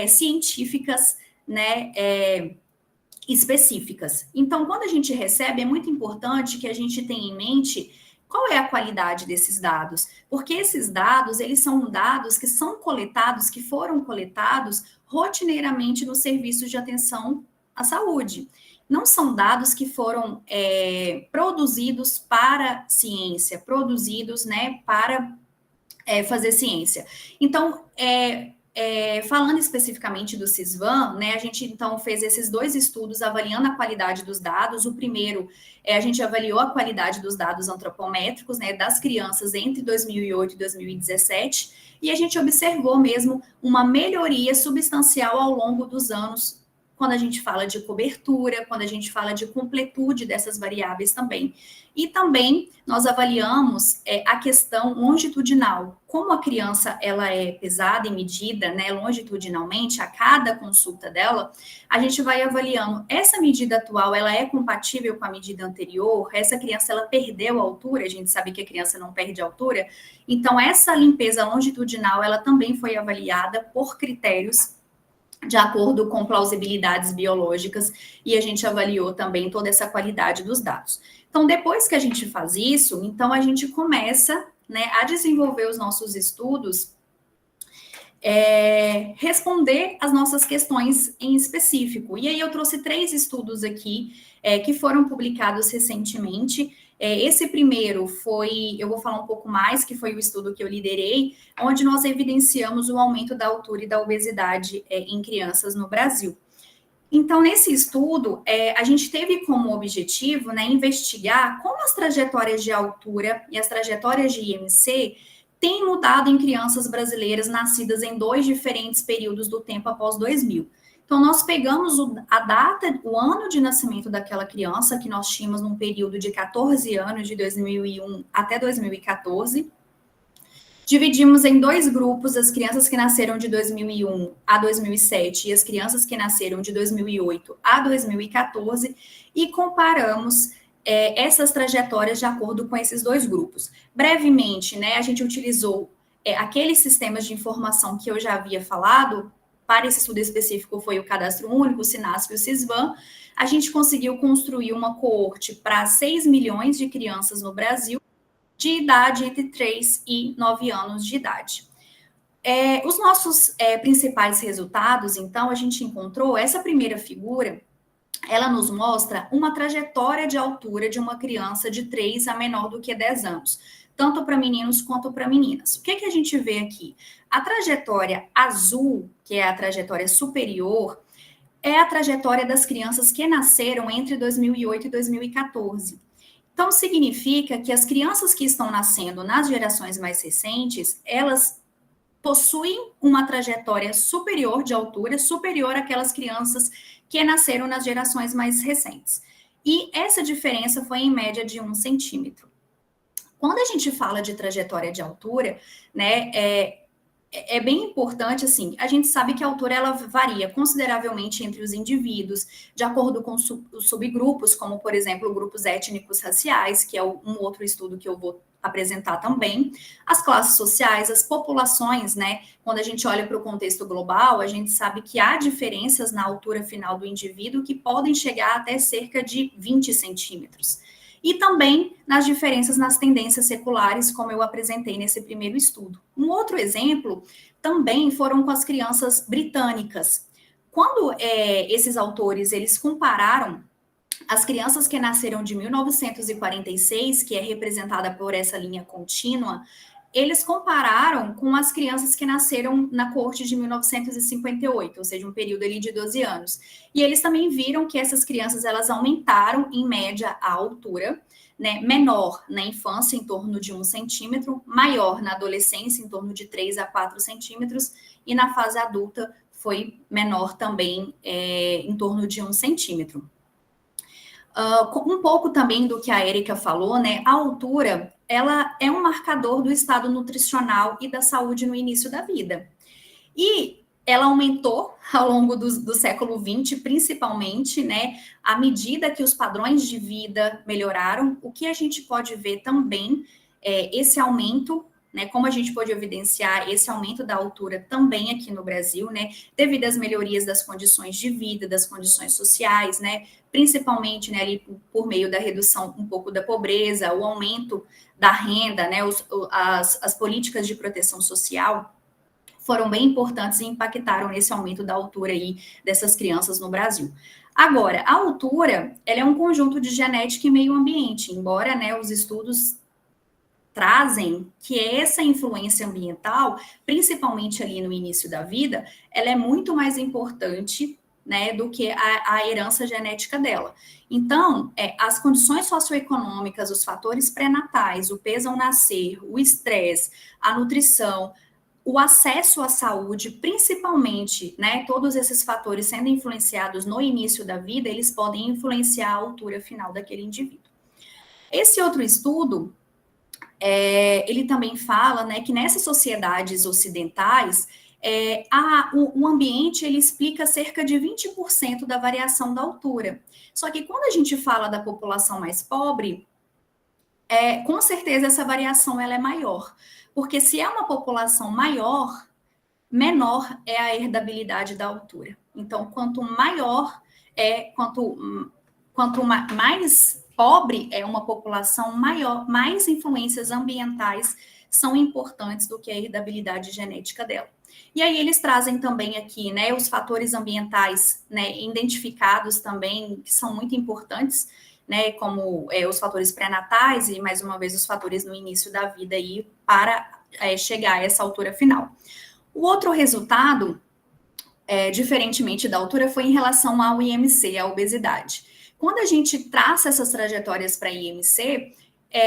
S3: científicas, né, específicas. Então, quando a gente recebe, é muito importante que a gente tenha em mente qual é a qualidade desses dados, porque esses dados, eles são dados que são coletados, que foram coletados rotineiramente no serviço de atenção à saúde. Não são dados que foram produzidos para ciência, produzidos, né, para fazer ciência. Então, falando especificamente do CISVAN, né, a gente então fez esses 2 estudos avaliando a qualidade dos dados. O primeiro, a gente avaliou a qualidade dos dados antropométricos, né, das crianças entre 2008 e 2017, e a gente observou mesmo uma melhoria substancial ao longo dos anos, quando a gente fala de cobertura, quando a gente fala de completude dessas variáveis também. E também nós avaliamos a questão longitudinal, como a criança ela é pesada e medida, né, longitudinalmente, a cada consulta dela, a gente vai avaliando, essa medida atual, ela é compatível com a medida anterior? Essa criança, ela perdeu a altura? A gente sabe que a criança não perde a altura. Então, essa limpeza longitudinal, ela também foi avaliada por critérios de acordo com plausibilidades biológicas, e a gente avaliou também toda essa qualidade dos dados. Então, depois que a gente faz isso, então a gente começa, né, a desenvolver os nossos estudos, responder as nossas questões em específico. E aí eu trouxe 3 estudos aqui, que foram publicados recentemente. Esse primeiro foi, eu vou falar um pouco mais, que foi o estudo que eu liderei, onde nós evidenciamos o aumento da altura e da obesidade em crianças no Brasil. Então, nesse estudo, a gente teve como objetivo, né, investigar como as trajetórias de altura e as trajetórias de IMC têm mudado em crianças brasileiras nascidas em 2 diferentes períodos do tempo após 2000. Então, nós pegamos a data, o ano de nascimento daquela criança, que nós tínhamos num período de 14 anos, de 2001 até 2014, dividimos em 2 grupos, as crianças que nasceram de 2001 a 2007 e as crianças que nasceram de 2008 a 2014, e comparamos essas trajetórias de acordo com esses 2 grupos. Brevemente, né, a gente utilizou aqueles sistemas de informação que eu já havia falado. Para esse estudo específico foi o Cadastro Único, o SINASC e o CISVAN. A gente conseguiu construir uma coorte para 6 milhões de crianças no Brasil, de idade entre 3 e 9 anos de idade. Os nossos principais resultados, então, a gente encontrou essa primeira figura, ela nos mostra uma trajetória de altura de uma criança de 3 a menor do que 10 anos, tanto para meninos quanto para meninas. O que a gente vê aqui? A trajetória azul, que é a trajetória superior, é a trajetória das crianças que nasceram entre 2008 e 2014. Então, significa que as crianças que estão nascendo nas gerações mais recentes, elas possuem uma trajetória superior de altura, superior àquelas crianças que nasceram nas gerações mais recentes. E essa diferença foi em média de 1 centímetro. Quando a gente fala de trajetória de altura, né, é bem importante, assim, a gente sabe que a altura ela varia consideravelmente entre os indivíduos, de acordo com os subgrupos, como, por exemplo, grupos étnicos raciais, que é um outro estudo que eu vou apresentar também, as classes sociais, as populações, né? Quando a gente olha para o contexto global, a gente sabe que há diferenças na altura final do indivíduo que podem chegar até cerca de 20 centímetros. E também nas diferenças nas tendências seculares, como eu apresentei nesse primeiro estudo. Um outro exemplo também foram com as crianças britânicas. Quando esses autores eles compararam as crianças que nasceram de 1946, que é representada por essa linha contínua, eles compararam com as crianças que nasceram na coorte de 1958, ou seja, um período ali de 12 anos. E eles também viram que essas crianças, elas aumentaram, em média, a altura, né, menor na infância, em torno de 1 centímetro, maior na adolescência, em torno de 3 a 4 centímetros, e na fase adulta foi menor também, em torno de 1 centímetro. Um pouco também do que a Érica falou, né, a altura, ela é um marcador do estado nutricional e da saúde no início da vida. E ela aumentou ao longo do século XX, principalmente, né, à medida que os padrões de vida melhoraram. O que a gente pode ver também é esse aumento, né, como a gente pode evidenciar esse aumento da altura também aqui no Brasil, né, devido às melhorias das condições de vida, das condições sociais, né, principalmente, né, ali por meio da redução um pouco da pobreza, o aumento da renda, né, as políticas de proteção social foram bem importantes e impactaram nesse aumento da altura aí dessas crianças no Brasil. Agora, a altura, ela é um conjunto de genética e meio ambiente, embora, né, os estudos trazem que essa influência ambiental, principalmente ali no início da vida, ela é muito mais importante, né, do que a herança genética dela. Então, as condições socioeconômicas, os fatores pré-natais, o peso ao nascer, o estresse, a nutrição, o acesso à saúde, principalmente, né, todos esses fatores sendo influenciados no início da vida, eles podem influenciar a altura final daquele indivíduo. Esse outro estudo, ele também fala, né, que nessas sociedades ocidentais, o ambiente, ele explica cerca de 20% da variação da altura. Só que quando a gente fala da população mais pobre, com certeza essa variação ela é maior. Porque se é uma população maior, menor é a herdabilidade da altura. Então, quanto maior quanto mais pobre é uma população, maior, mais influências ambientais são importantes do que a herdabilidade genética dela. E aí eles trazem também aqui, né, os fatores ambientais, né, identificados também, que são muito importantes, né, como os fatores pré-natais e, mais uma vez, os fatores no início da vida aí para chegar a essa altura final. O outro resultado, diferentemente da altura, foi em relação ao IMC, a obesidade. Quando a gente traça essas trajetórias para IMC,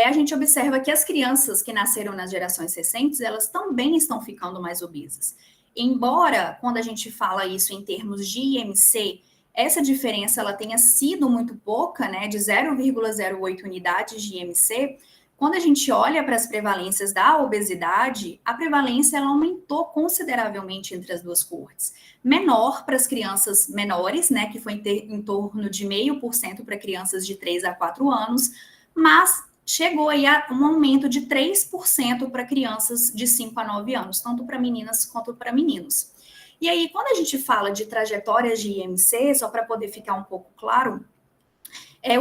S3: a gente observa que as crianças que nasceram nas gerações recentes, elas também estão ficando mais obesas. Embora, quando a gente fala isso em termos de IMC, essa diferença ela tenha sido muito pouca, né, de 0,08 unidades de IMC, quando a gente olha para as prevalências da obesidade, a prevalência ela aumentou consideravelmente entre as duas cohortes. Menor para as crianças menores, né, que foi em torno de 0,5% para crianças de 3 a 4 anos, mas chegou aí a um aumento de 3% para crianças de 5 a 9 anos, tanto para meninas quanto para meninos. E aí, quando a gente fala de trajetórias de IMC, só para poder ficar um pouco claro,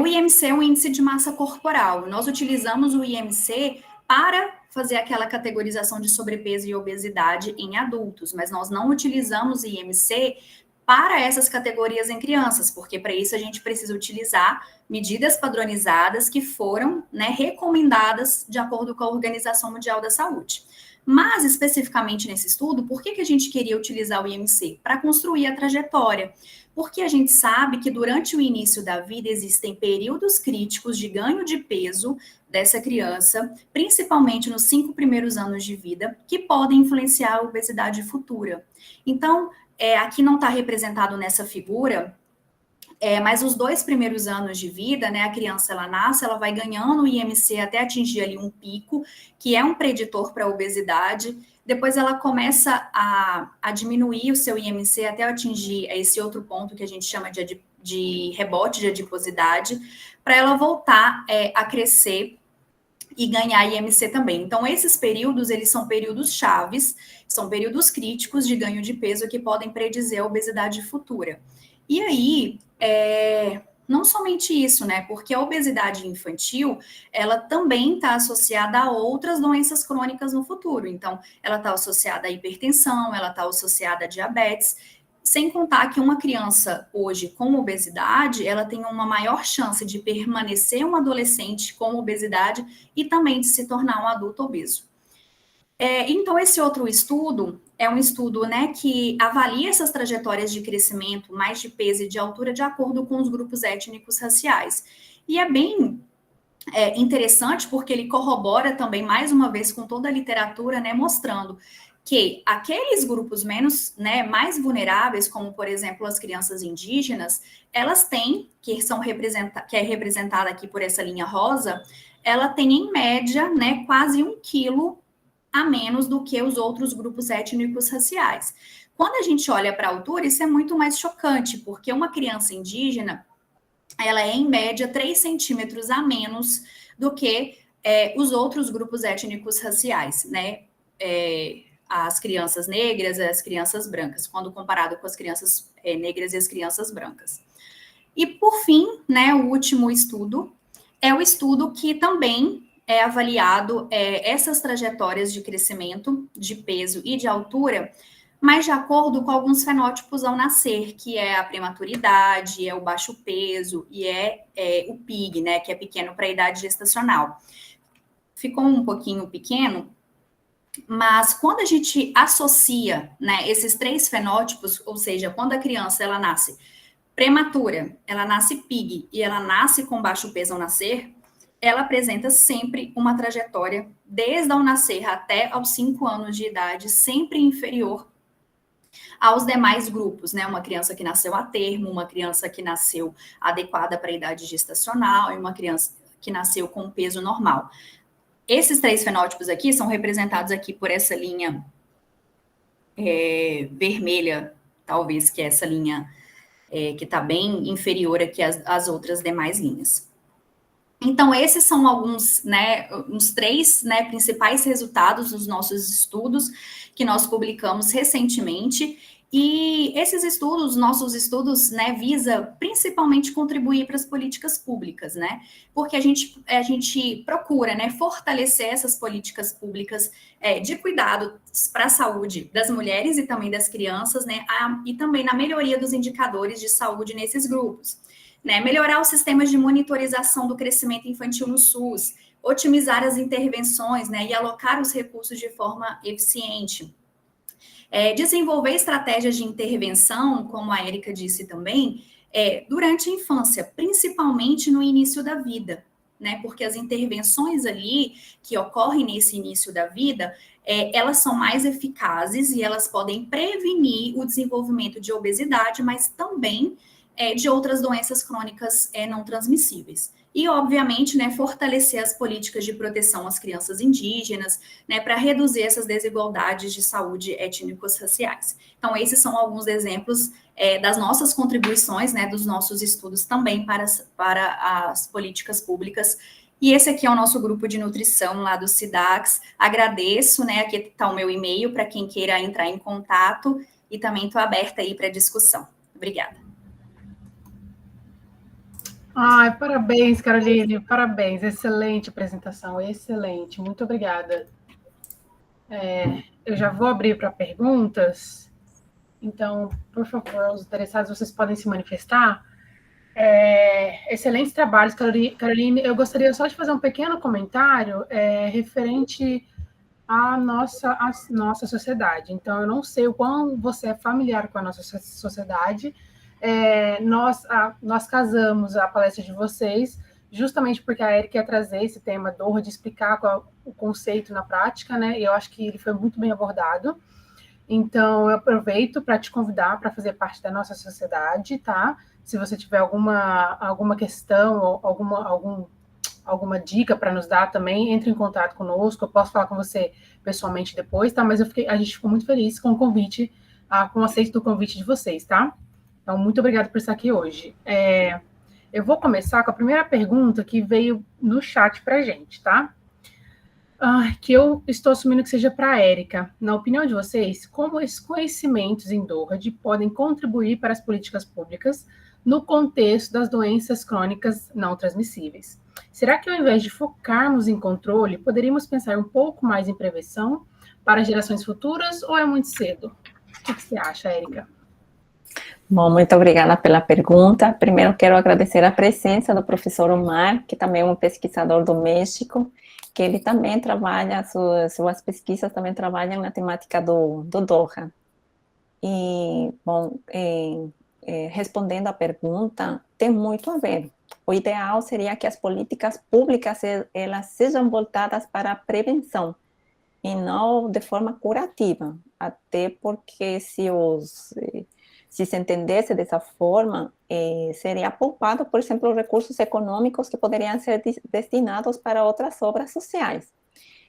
S3: o IMC é um índice de massa corporal. Nós utilizamos o IMC para fazer aquela categorização de sobrepeso e obesidade em adultos, mas nós não utilizamos o IMC para essas categorias em crianças, porque para isso a gente precisa utilizar medidas padronizadas que foram, né, recomendadas de acordo com a Organização Mundial da Saúde. Mas, especificamente nesse estudo, por que a gente queria utilizar o IMC? Para construir a trajetória. Porque a gente sabe que durante o início da vida existem períodos críticos de ganho de peso dessa criança, principalmente nos 5 primeiros anos de vida, que podem influenciar a obesidade futura. Então, aqui não está representado nessa figura, mas os 2 primeiros anos de vida, né, a criança ela nasce, ela vai ganhando o IMC até atingir ali um pico, que é um preditor para a obesidade. Depois ela começa a diminuir o seu IMC até atingir esse outro ponto que a gente chama de rebote de adiposidade, para ela voltar a crescer e ganhar IMC também. Então, esses períodos, eles são períodos chaves, são períodos críticos de ganho de peso que podem predizer a obesidade futura. E aí, não somente isso, né? Porque a obesidade infantil, ela também está associada a outras doenças crônicas no futuro. Então, ela está associada à hipertensão, ela está associada a diabetes, sem contar que uma criança hoje com obesidade, ela tem uma maior chance de permanecer um adolescente com obesidade e também de se tornar um adulto obeso. Então, esse outro estudo é um estudo, né, que avalia essas trajetórias de crescimento, mais de peso e de altura, de acordo com os grupos étnicos raciais. E é bem interessante porque ele corrobora também, mais uma vez, com toda a literatura, né, mostrando que aqueles grupos mais vulneráveis, como, por exemplo, as crianças indígenas, elas têm, que é representada aqui por essa linha rosa, ela tem, em média, né, quase 1 quilo a menos do que os outros grupos étnicos raciais. Quando a gente olha para a altura, isso é muito mais chocante, porque uma criança indígena, ela é, em média, 3 centímetros a menos do que os outros grupos étnicos raciais, né? As crianças negras e as crianças brancas, quando comparado com as crianças negras e as crianças brancas. E, por fim, né, o último estudo é o estudo que também é avaliado essas trajetórias de crescimento, de peso e de altura, mas de acordo com alguns fenótipos ao nascer, que é a prematuridade, é o baixo peso e o PIG, né, que é pequeno para a idade gestacional. ficou um pouquinho pequeno, mas quando a gente associa, né, esses 3 fenótipos, ou seja, quando a criança ela nasce prematura, ela nasce PIG e ela nasce com baixo peso ao nascer, ela apresenta sempre uma trajetória, desde ao nascer até aos 5 anos de idade, sempre inferior aos demais grupos, né? Uma criança que nasceu a termo, uma criança que nasceu adequada para a idade gestacional e uma criança que nasceu com peso normal. Esses 3 fenótipos aqui são representados aqui por essa linha vermelha, talvez, que é essa linha que está bem inferior aqui às outras demais linhas. Então, esses são alguns, né, uns 3, né, principais resultados dos nossos estudos que nós publicamos recentemente. E esses estudos, nossos estudos, né, visa principalmente contribuir para as políticas públicas, né? Porque a gente procura, né, fortalecer essas políticas públicas de cuidado para a saúde das mulheres e também das crianças, né? E também na melhoria dos indicadores de saúde nesses grupos. Né, melhorar os sistemas de monitorização do crescimento infantil no SUS, otimizar as intervenções, né, e alocar os recursos de forma eficiente. Desenvolver estratégias de intervenção, como a Érica disse também, durante a infância, principalmente no início da vida, né, porque as intervenções ali que ocorrem nesse início da vida, elas são mais eficazes e elas podem prevenir o desenvolvimento de obesidade, mas também de outras doenças crônicas não transmissíveis. E, obviamente, né, fortalecer as políticas de proteção às crianças indígenas, né, para reduzir essas desigualdades de saúde étnico-raciais. Então, esses são alguns exemplos das nossas contribuições, né, dos nossos estudos também para as políticas públicas. E esse aqui é o nosso grupo de nutrição lá do SIDAX. Agradeço, né, aqui está o meu e-mail para quem queira entrar em contato e também estou aberta aí para discussão. Obrigada.
S1: Ai, parabéns, Caroline, parabéns. Excelente apresentação, excelente. Muito obrigada. Eu já vou abrir para perguntas. Então, por favor, os interessados, vocês podem se manifestar. Excelentes trabalhos, Caroline. Eu gostaria só de fazer um pequeno comentário referente à nossa sociedade. Então, eu não sei o quão você é familiar com a nossa sociedade. Nós casamos a palestra de vocês justamente porque a Érica ia trazer esse tema Doha, de explicar qual o conceito na prática, né? E eu acho que ele foi muito bem abordado. Então, eu aproveito para te convidar para fazer parte da nossa sociedade, tá? Se você tiver alguma questão ou alguma dica para nos dar também, entre em contato conosco. Eu posso falar com você pessoalmente depois, tá? Mas a gente ficou muito feliz com o convite, com o aceito do convite de vocês, tá? Então, muito obrigada por estar aqui hoje. Eu vou começar com a primeira pergunta que veio no chat para a gente, tá? Que eu estou assumindo que seja para a Érica. Na opinião de vocês, como esses conhecimentos em Doha podem contribuir para as políticas públicas no contexto das doenças crônicas não transmissíveis? Será que, ao invés de focarmos em controle, poderíamos pensar um pouco mais em prevenção para gerações futuras, ou é muito cedo? O que você acha, Érica?
S2: Bom, muito obrigada pela pergunta. Primeiro, quero agradecer a presença do professor Omar, que também é um pesquisador do México, que ele também trabalha, suas pesquisas também trabalham na temática do Doha. E, bom, respondendo à pergunta, tem muito a ver. O ideal seria que as políticas públicas, elas sejam voltadas para a prevenção, e não de forma curativa, até porque se se entendesse dessa forma, seria poupado, por exemplo, recursos econômicos que poderiam ser destinados para outras obras sociais.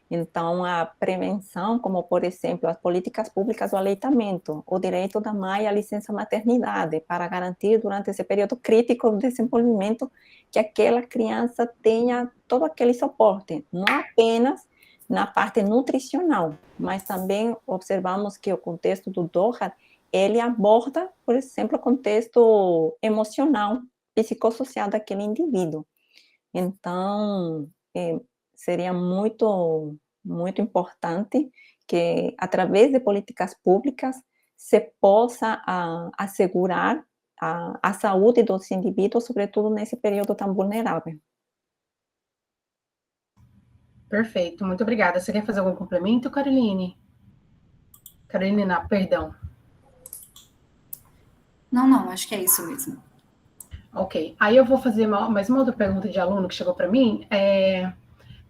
S2: Então, a prevenção, como, por exemplo, as políticas públicas do aleitamento, o direito da mãe à licença maternidade, para garantir durante esse período crítico do desenvolvimento que aquela criança tenha todo aquele suporte, não apenas na parte nutricional, mas também observamos que o contexto do Doha, ele aborda, por exemplo, o contexto emocional, psicossocial daquele indivíduo. Então, seria muito, muito importante que, através de políticas públicas, se possa assegurar a saúde dos indivíduos, sobretudo nesse período tão vulnerável.
S1: Perfeito, muito obrigada. Você quer fazer algum complemento, Caroline? Carolina, perdão.
S3: Não, acho que é isso mesmo.
S1: Ok, aí eu vou fazer mais uma outra pergunta de aluno que chegou para mim,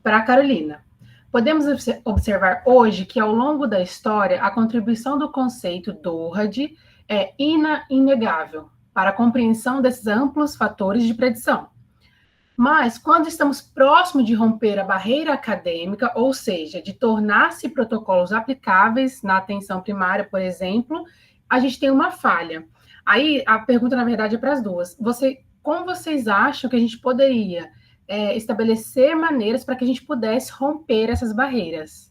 S1: para a Carolina. Podemos observar hoje que, ao longo da história, a contribuição do conceito DORAD é inegável para a compreensão desses amplos fatores de predição. Mas, quando estamos próximos de romper a barreira acadêmica, ou seja, de tornar-se protocolos aplicáveis na atenção primária, por exemplo, a gente tem uma falha. Aí, a pergunta, na verdade, é para as duas. Como vocês acham que a gente poderia estabelecer maneiras para que a gente pudesse romper essas barreiras?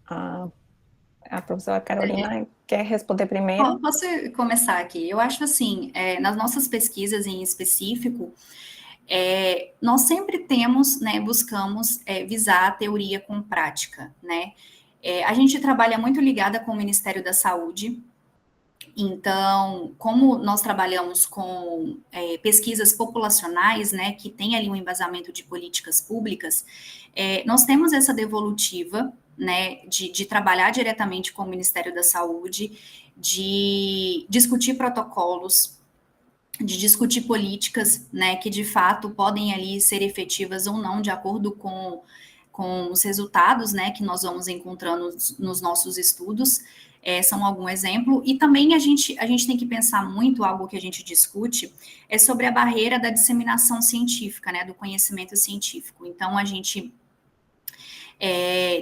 S2: A professora Carolina quer responder primeiro?
S3: Posso começar aqui? Eu acho assim, nas nossas pesquisas em específico, nós sempre temos, né, buscamos visar a teoria com prática, né? A gente trabalha muito ligada com o Ministério da Saúde. Então, como nós trabalhamos com pesquisas populacionais, né, que tem ali um embasamento de políticas públicas, nós temos essa devolutiva, né, de trabalhar diretamente com o Ministério da Saúde, de discutir protocolos, de discutir políticas, né, que de fato podem ali ser efetivas ou não, de acordo com os resultados, né, que nós vamos encontrando nos nossos estudos. São algum exemplo, e também a gente tem que pensar muito, algo que a gente discute, sobre a barreira da disseminação científica, né, do conhecimento científico. Então, a gente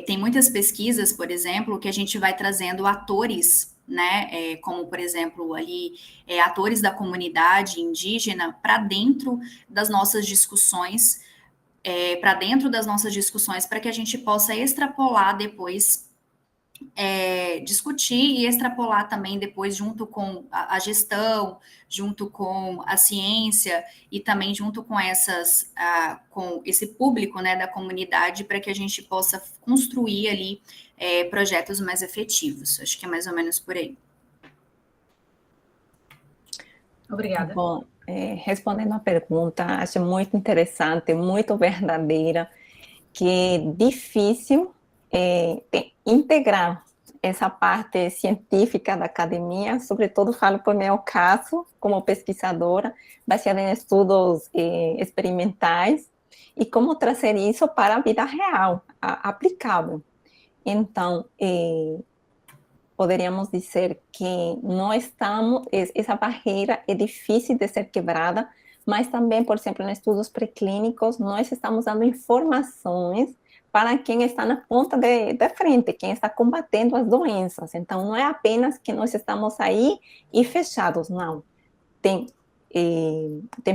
S3: tem muitas pesquisas, por exemplo, que a gente vai trazendo atores, né, como, por exemplo, ali, atores da comunidade indígena para dentro das nossas discussões, para que a gente possa extrapolar depois, discutir e extrapolar também depois junto com a gestão, junto com a ciência e também junto com com esse público, né, da comunidade, para que a gente possa construir ali projetos mais efetivos. Acho que é mais ou menos por aí.
S1: Obrigada.
S2: Bom, respondendo à pergunta, acho muito interessante, muito verdadeira, que é difícil integrar essa parte científica da academia, sobretudo falo por meu caso, como pesquisadora, baseada em estudos experimentais, e como trazer isso para a vida real, aplicável. Então, poderíamos dizer que não estamos, essa barreira é difícil de ser quebrada, mas também, por exemplo, em estudos preclínicos, nós estamos dando informações para quem está na ponta da frente, quem está combatendo as doenças. Então, não é apenas que nós estamos aí e fechados, não. Tem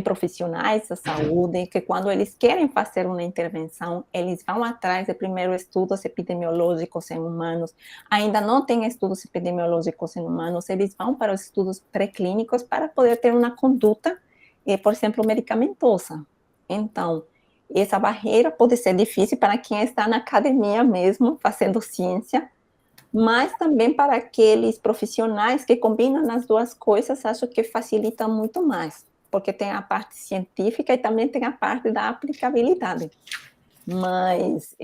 S2: profissionais da saúde que, quando eles querem fazer uma intervenção, eles vão atrás de primeiro estudos epidemiológicos em humanos. Ainda não tem estudos epidemiológicos em humanos, eles vão para os estudos pré-clínicos para poder ter uma conduta, por exemplo, medicamentosa. Então, essa barreira pode ser difícil para quem está na academia mesmo, fazendo ciência, mas também para aqueles profissionais que combinam as duas coisas, acho que facilita muito mais, porque tem a parte científica e também tem a parte da aplicabilidade. Mas,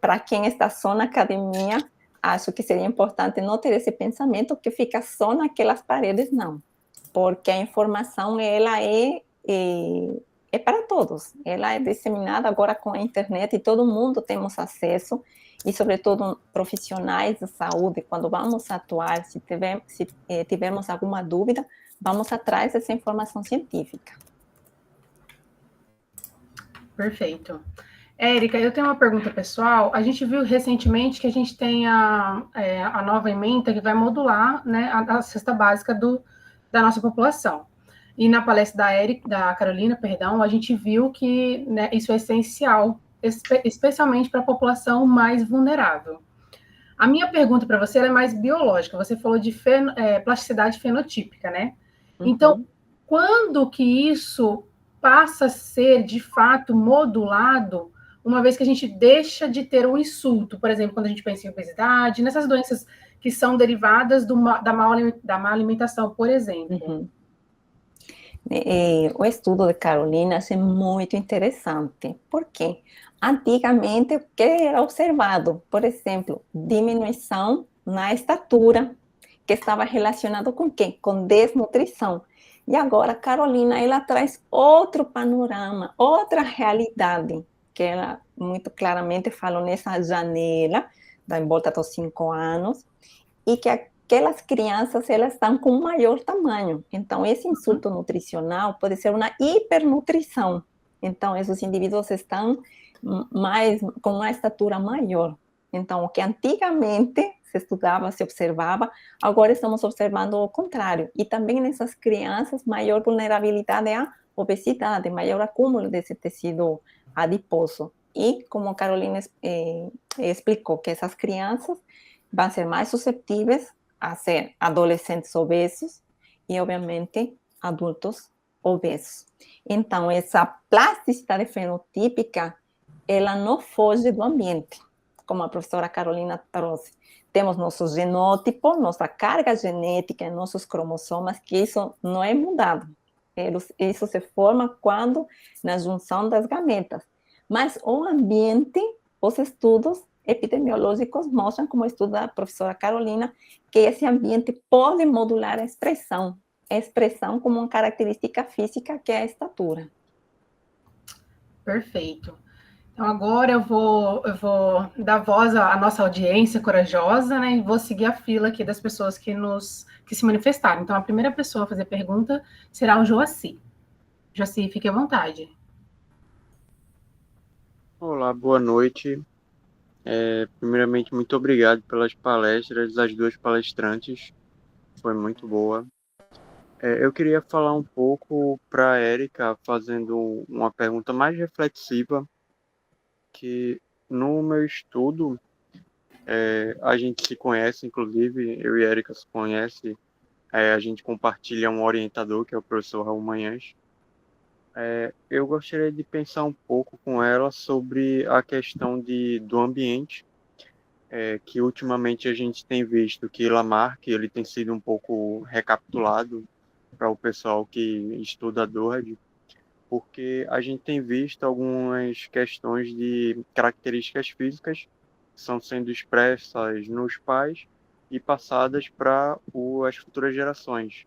S2: para quem está só na academia, acho que seria importante não ter esse pensamento que fica só naquelas paredes, não. Porque a informação, ela é para todos. Ela é disseminada agora com a internet e todo mundo temos acesso, e sobretudo profissionais da saúde, quando vamos atuar, se tivermos alguma dúvida, vamos atrás dessa informação científica.
S1: Perfeito. Érica, eu tenho uma pergunta pessoal. A gente viu recentemente que a gente tem a nova ementa que vai modular, né, a cesta básica da nossa população. E na palestra da Carolina, perdão, a gente viu que, né, isso é essencial, especialmente para a população mais vulnerável. A minha pergunta para você é mais biológica. Você falou de plasticidade fenotípica, né? Uhum. Então, quando que isso passa a ser, de fato, modulado, uma vez que a gente deixa de ter um insulto? Por exemplo, quando a gente pensa em obesidade, nessas doenças que são derivadas da má alimentação, por exemplo.
S2: Uhum. O estudo de Carolina é muito interessante, porque antigamente o que era observado, por exemplo, diminuição na estatura, que estava relacionado com quê? Com desnutrição. E agora Carolina, ela traz outro panorama, outra realidade, que ela muito claramente falou nessa janela, da em volta dos 5 anos, e que aquelas crianças elas estão com maior tamanho. Então, esse insulto nutricional pode ser uma hipernutrição. Então, esses indivíduos estão com uma estatura maior. Então, o que antigamente se estudava, se observava, agora estamos observando o contrário. E também nessas crianças, maior vulnerabilidade à obesidade, maior acúmulo desse tecido adiposo. E, como a Carolina explicou, que essas crianças vão ser mais suscetíveis a ser adolescentes obesos e, obviamente, adultos obesos. Então, essa plasticidade fenotípica, ela não foge do ambiente, como a professora Carolina trouxe. Temos nosso genótipo, nossa carga genética em nossos cromossomas, que isso não é mudado. Isso se forma quando, na junção das gametas. Mas o ambiente, os estudos epidemiológicos mostram, como o estudo da professora Carolina, que esse ambiente pode modular a expressão como uma característica física, que é a estatura.
S1: Perfeito. Então, agora eu vou dar voz à nossa audiência corajosa, né? E vou seguir a fila aqui das pessoas que se manifestaram. Então, a primeira pessoa a fazer pergunta será o Joaci. Joaci, fique à vontade.
S4: Olá, boa noite. Primeiramente, muito obrigado pelas palestras das duas palestrantes. Foi muito boa. Eu queria falar um pouco para a Érica, fazendo uma pergunta mais reflexiva, que no meu estudo, a gente se conhece, inclusive, eu e a Érica se conhece, a gente compartilha um orientador, que é o professor Raul Manhães. Eu gostaria de pensar um pouco com ela sobre a questão do ambiente, que ultimamente a gente tem visto que Lamarck ele tem sido um pouco recapitulado para o pessoal que estuda Doherty, porque a gente tem visto algumas questões de características físicas que estão sendo expressas nos pais e passadas para as futuras gerações,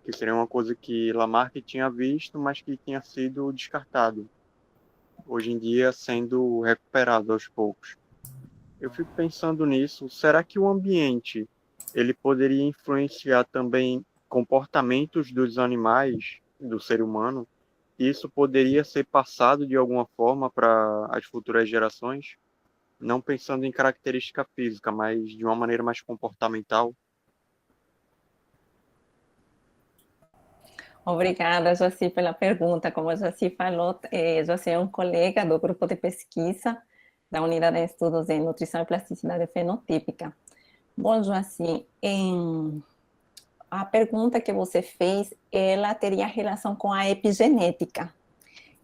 S4: que seria uma coisa que Lamarck tinha visto, mas que tinha sido descartado. Hoje em dia sendo recuperado aos poucos. Eu fico pensando nisso, será que o ambiente ele poderia influenciar também comportamentos dos animais, do ser humano? Isso poderia ser passado de alguma forma para as futuras gerações? Não pensando em característica física, mas de uma maneira mais comportamental?
S2: Obrigada, Joaci, pela pergunta. Como a Joaci falou, Joaci é um colega do grupo de pesquisa da Unidade de Estudos em Nutrição e Plasticidade Fenotípica. Bom, Joaci, a pergunta que você fez, ela teria relação com a epigenética,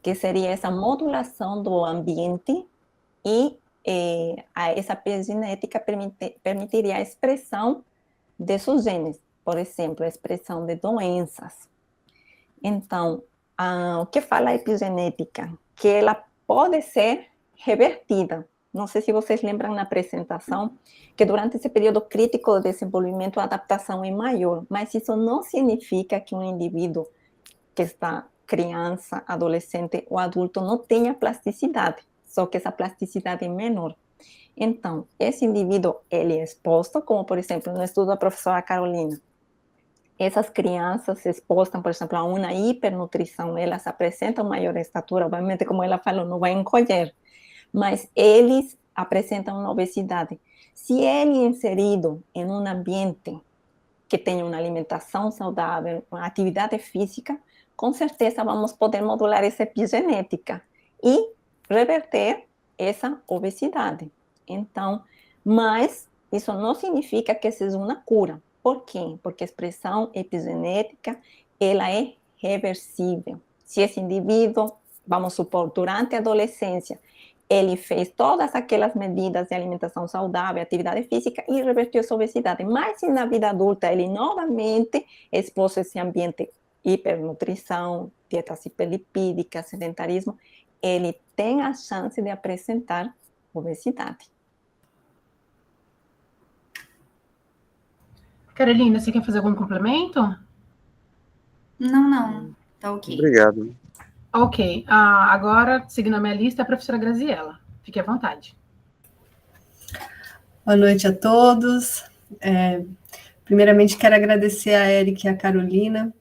S2: que seria essa modulação do ambiente e essa epigenética permitiria a expressão desses genes, por exemplo, a expressão de doenças. Então, o que fala a epigenética? Que ela pode ser revertida. Não sei se vocês lembram na apresentação que durante esse período crítico de desenvolvimento a adaptação é maior, mas isso não significa que um indivíduo que está criança, adolescente ou adulto não tenha plasticidade, só que essa plasticidade é menor. Então, esse indivíduo, ele é exposto, como por exemplo no estudo da professora Carolina, essas crianças se expostam, por exemplo, a uma hipernutrição, elas apresentam maior estatura, obviamente, como ela falou, não vai encolher, mas eles apresentam uma obesidade. Se ele é inserido em um ambiente que tenha uma alimentação saudável, uma atividade física, com certeza vamos poder modular essa epigenética e reverter essa obesidade. Então, mas isso não significa que seja uma cura. Por quê? Porque a expressão epigenética, ela é reversível. Se esse indivíduo, vamos supor, durante a adolescência, ele fez todas aquelas medidas de alimentação saudável, atividade física e revertiu essa obesidade, mas se na vida adulta ele novamente expôs esse ambiente hipernutrição, dietas hiperlipídicas, sedentarismo, ele tem a chance de apresentar obesidade.
S1: Carolina, você quer fazer algum complemento?
S3: Não, tá ok.
S4: Obrigado.
S1: Ok, agora, seguindo a minha lista, a professora Graziella. Fique à vontade.
S5: Boa noite a todos. Primeiramente, quero agradecer a Érica e a Carolina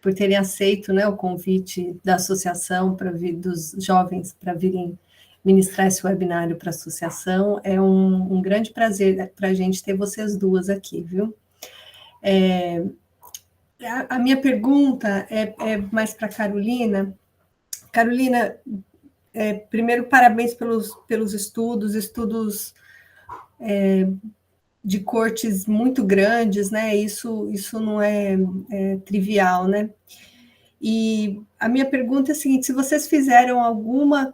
S5: por terem aceito, né, o convite da associação dos jovens para virem ministrar esse webinário para a associação. É um grande prazer para a gente ter vocês duas aqui, viu? A minha pergunta é mais para a Carolina. Carolina, primeiro, parabéns pelos estudos de cortes muito grandes, né? Isso não é trivial, né? E a minha pergunta é a seguinte: se vocês fizeram alguma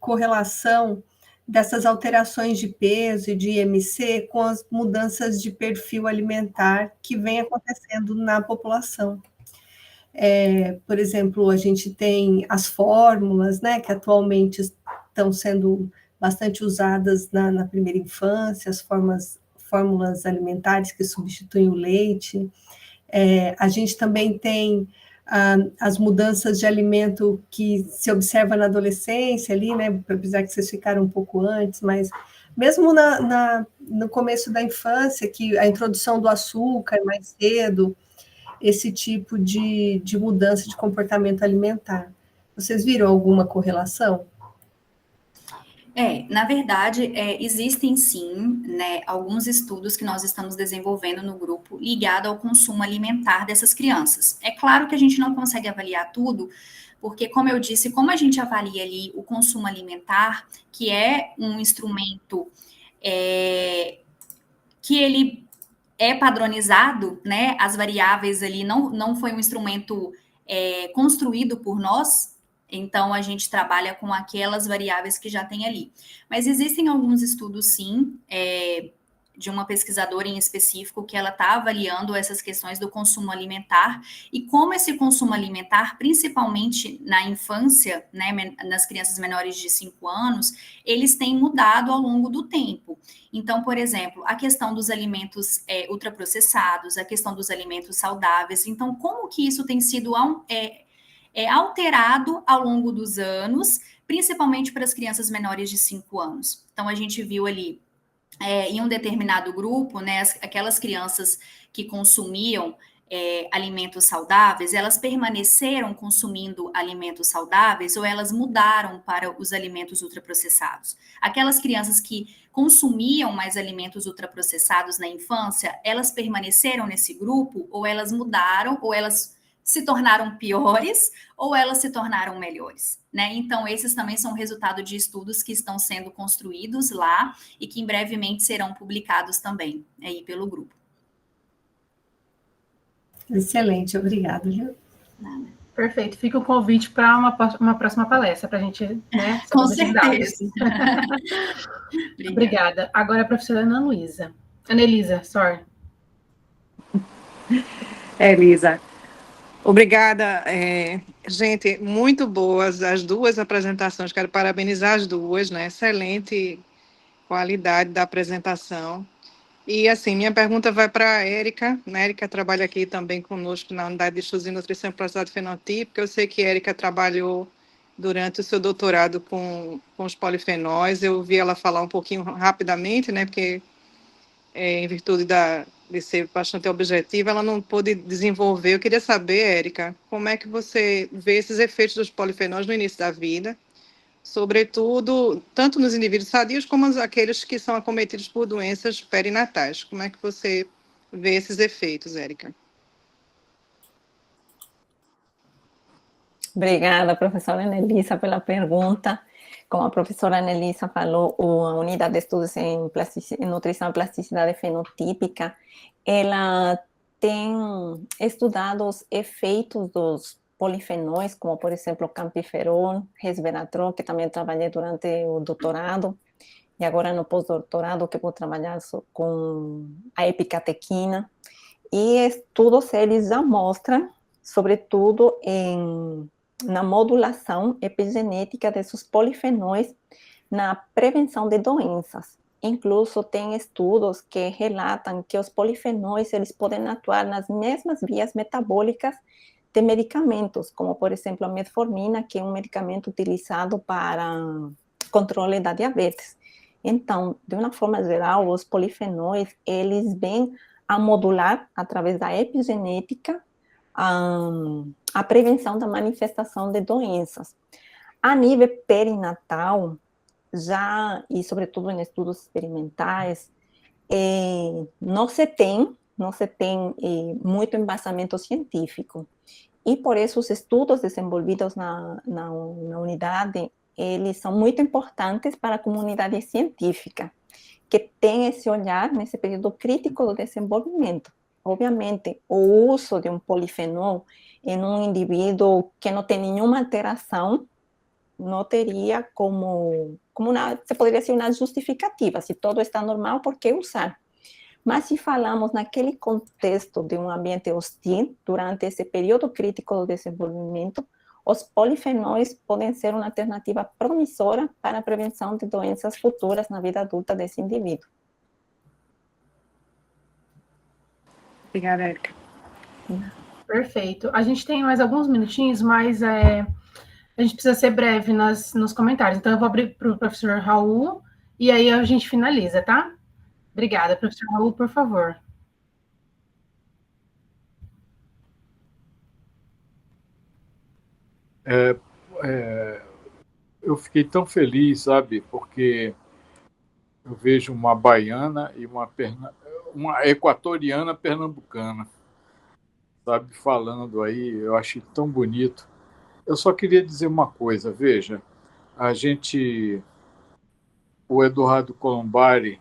S5: correlação dessas alterações de peso e de IMC com as mudanças de perfil alimentar que vem acontecendo na população. Por exemplo, a gente tem as fórmulas, né, que atualmente estão sendo bastante usadas na primeira infância, as fórmulas alimentares que substituem o leite. A gente também tem as mudanças de alimento que se observa na adolescência ali, né, apesar que vocês ficaram um pouco antes, mas mesmo no começo da infância, que a introdução do açúcar mais cedo, esse tipo de mudança de comportamento alimentar. Vocês viram alguma correlação?
S3: Na verdade, existem sim, né, alguns estudos que nós estamos desenvolvendo no grupo ligado ao consumo alimentar dessas crianças. É claro que a gente não consegue avaliar tudo, porque, como eu disse, como a gente avalia ali o consumo alimentar, que é um instrumento que ele é padronizado, né, as variáveis ali não foi um instrumento construído por nós. Então, a gente trabalha com aquelas variáveis que já tem ali. Mas existem alguns estudos, sim, de uma pesquisadora em específico, que ela está avaliando essas questões do consumo alimentar e como esse consumo alimentar, principalmente na infância, né, nas crianças menores de 5 anos, eles têm mudado ao longo do tempo. Então, por exemplo, a questão dos alimentos ultraprocessados, a questão dos alimentos saudáveis. Então, como que isso tem sido alterado ao longo dos anos, principalmente para as crianças menores de 5 anos. Então, a gente viu ali, em um determinado grupo, né, aquelas crianças que consumiam alimentos saudáveis, elas permaneceram consumindo alimentos saudáveis ou elas mudaram para os alimentos ultraprocessados? Aquelas crianças que consumiam mais alimentos ultraprocessados na infância, elas permaneceram nesse grupo ou elas mudaram ou elas se tornaram piores ou elas se tornaram melhores, né? Então, esses também são resultado de estudos que estão sendo construídos lá e que em brevemente serão publicados também aí pelo grupo.
S5: Excelente, obrigada.
S1: Perfeito, fica o convite para uma próxima palestra, para a gente, né?
S3: Com certeza.
S1: Obrigada. Agora a professora Ana Elisa, sorry.
S6: Elisa. Obrigada, gente, muito boas as duas apresentações, quero parabenizar as duas, né, excelente qualidade da apresentação. E, assim, minha pergunta vai para a Érica, né, Érica trabalha aqui também conosco na unidade de estudos em nutrição e processamento fenotípico. Eu sei que a Érica trabalhou durante o seu doutorado com os polifenóis, eu ouvi ela falar um pouquinho rapidamente, né, porque em virtude de ser bastante objetiva, ela não pôde desenvolver. Eu queria saber, Érica, como é que você vê esses efeitos dos polifenóis no início da vida, sobretudo, tanto nos indivíduos sadios como aqueles que são acometidos por doenças perinatais. Como é que você vê esses efeitos, Érica?
S2: Obrigada, professora Anelisa, pela pergunta. Como a professora Anelisa falou, a unidade de estudos em nutrição e plasticidade fenotípica, ela tem estudado os efeitos dos polifenóis, como, por exemplo, campiferol, resveratrol, que também trabalhei durante o doutorado, e agora no pós-doutorado que vou trabalhar com a epicatequina. E estudos, eles já mostram sobretudo na modulação epigenética desses polifenóis na prevenção de doenças. Incluso tem estudos que relatam que os polifenóis eles podem atuar nas mesmas vias metabólicas de medicamentos, como, por exemplo, a metformina, que é um medicamento utilizado para controle da diabetes. Então, de uma forma geral, os polifenóis, eles vêm a modular, através da epigenética, a prevenção da manifestação de doenças. A nível perinatal, já, e sobretudo em estudos experimentais, não se tem muito embasamento científico. E por isso os estudos desenvolvidos na unidade, eles são muito importantes para a comunidade científica, que tem esse olhar nesse período crítico do desenvolvimento. Obviamente, o uso de um polifenol em um indivíduo que não tem nenhuma alteração, não teria se poderia ser uma justificativa. Se todo está normal, por que usar? Mas se falamos naquele contexto de um ambiente hostil, durante esse período crítico do desenvolvimento, os polifenóis podem ser uma alternativa promissora para a prevenção de doenças futuras na vida adulta desse indivíduo.
S6: Obrigada, Érica.
S1: Perfeito. A gente tem mais alguns minutinhos, mas a gente precisa ser breve nos comentários. Então, eu vou abrir para o professor Raul e aí a gente finaliza, tá? Obrigada. Professor Raul, por favor.
S7: Eu fiquei tão feliz, sabe, porque eu vejo uma baiana e uma equatoriana pernambucana, sabe, falando aí, eu achei tão bonito. Eu só queria dizer uma coisa, veja, o Eduardo Colombari,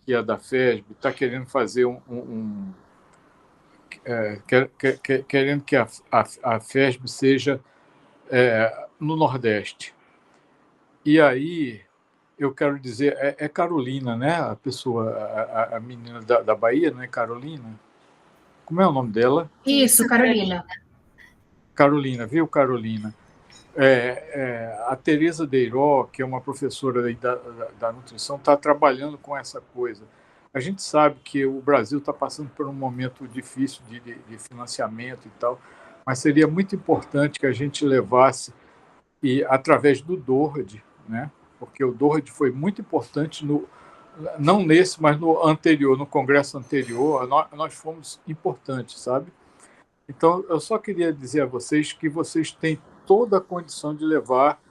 S7: que é da FESB, está querendo fazer querendo que a FESB seja no Nordeste. E aí, eu quero dizer, é Carolina, né? A pessoa, a menina da Bahia, não é Carolina? Como é o nome dela?
S1: Isso, Carolina.
S7: Carolina, viu, Carolina? A Tereza Deiró, que é uma professora da nutrição, está trabalhando com essa coisa. A gente sabe que o Brasil está passando por um momento difícil de financiamento e tal, mas seria muito importante que a gente levasse, através do DORD, né? Porque o DORD foi muito importante, não nesse, mas no anterior, no congresso anterior, nós fomos importantes, sabe? Então, eu só queria dizer a vocês que vocês têm toda a condição de levar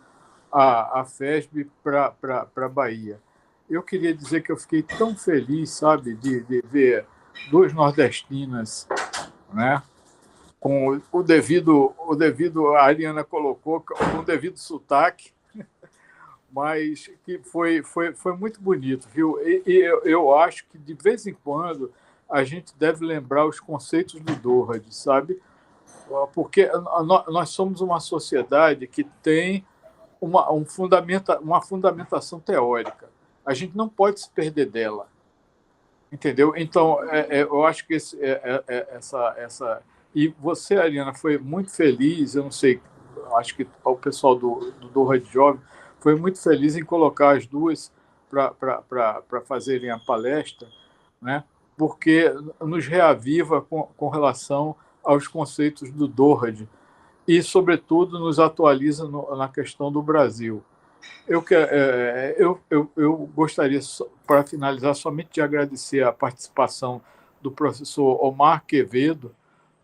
S7: a FESB para a Bahia. Eu queria dizer que eu fiquei tão feliz, sabe, de ver duas nordestinas, né, com o devido, a Ariana colocou, com o devido sotaque, mas que foi muito bonito, viu? E eu acho que, de vez em quando, a gente deve lembrar os conceitos do DORD, sabe? Porque nós somos uma sociedade que tem uma fundamentação teórica. A gente não pode se perder dela, entendeu? Então, eu acho que essa... E você, Ariana, foi muito feliz, eu não sei, acho que o pessoal do DORD Jovem foi muito feliz em colocar as duas para fazerem a palestra, né? Porque nos reaviva com relação aos conceitos do DORD e, sobretudo, nos atualiza na questão do Brasil. Eu gostaria, para finalizar, somente de agradecer a participação do professor Omar Quevedo,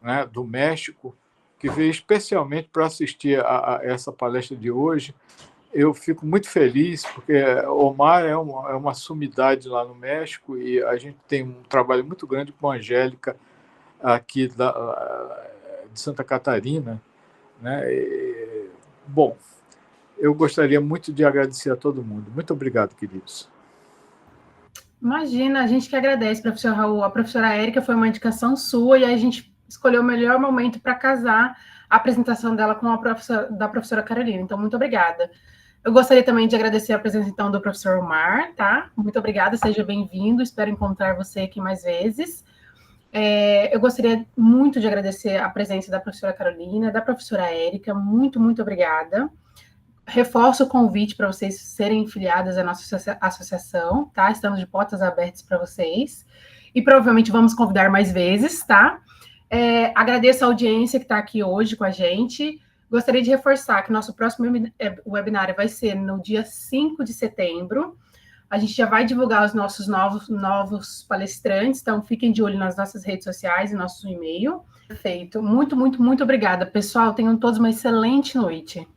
S7: né, do México, que veio especialmente para assistir a essa palestra de hoje. Eu fico muito feliz, porque Omar é uma sumidade lá no México e a gente tem um trabalho muito grande com a Angélica, aqui de Santa Catarina, né? Bom, eu gostaria muito de agradecer a todo mundo. Muito obrigado, queridos.
S1: Imagina, a gente que agradece, professor Raul. A professora Érica foi uma indicação sua e a gente escolheu o melhor momento para casar a apresentação dela com da professora Carolina. Então, muito obrigada. Eu gostaria também de agradecer a presença, então, do professor Omar, tá? Muito obrigada, seja bem-vindo. Espero encontrar você aqui mais vezes. Eu gostaria muito de agradecer a presença da professora Carolina, da professora Érica, muito, muito obrigada. Reforço o convite para vocês serem filiadas à nossa associação, tá? Estamos de portas abertas para vocês. E provavelmente vamos convidar mais vezes, tá? Agradeço a audiência que está aqui hoje com a gente. Gostaria de reforçar que nosso próximo webinário vai ser no dia 5 de setembro. A gente já vai divulgar os nossos novos palestrantes, então fiquem de olho nas nossas redes sociais e nosso e-mail. Perfeito. Muito, muito, muito obrigada, pessoal. Tenham todos uma excelente noite.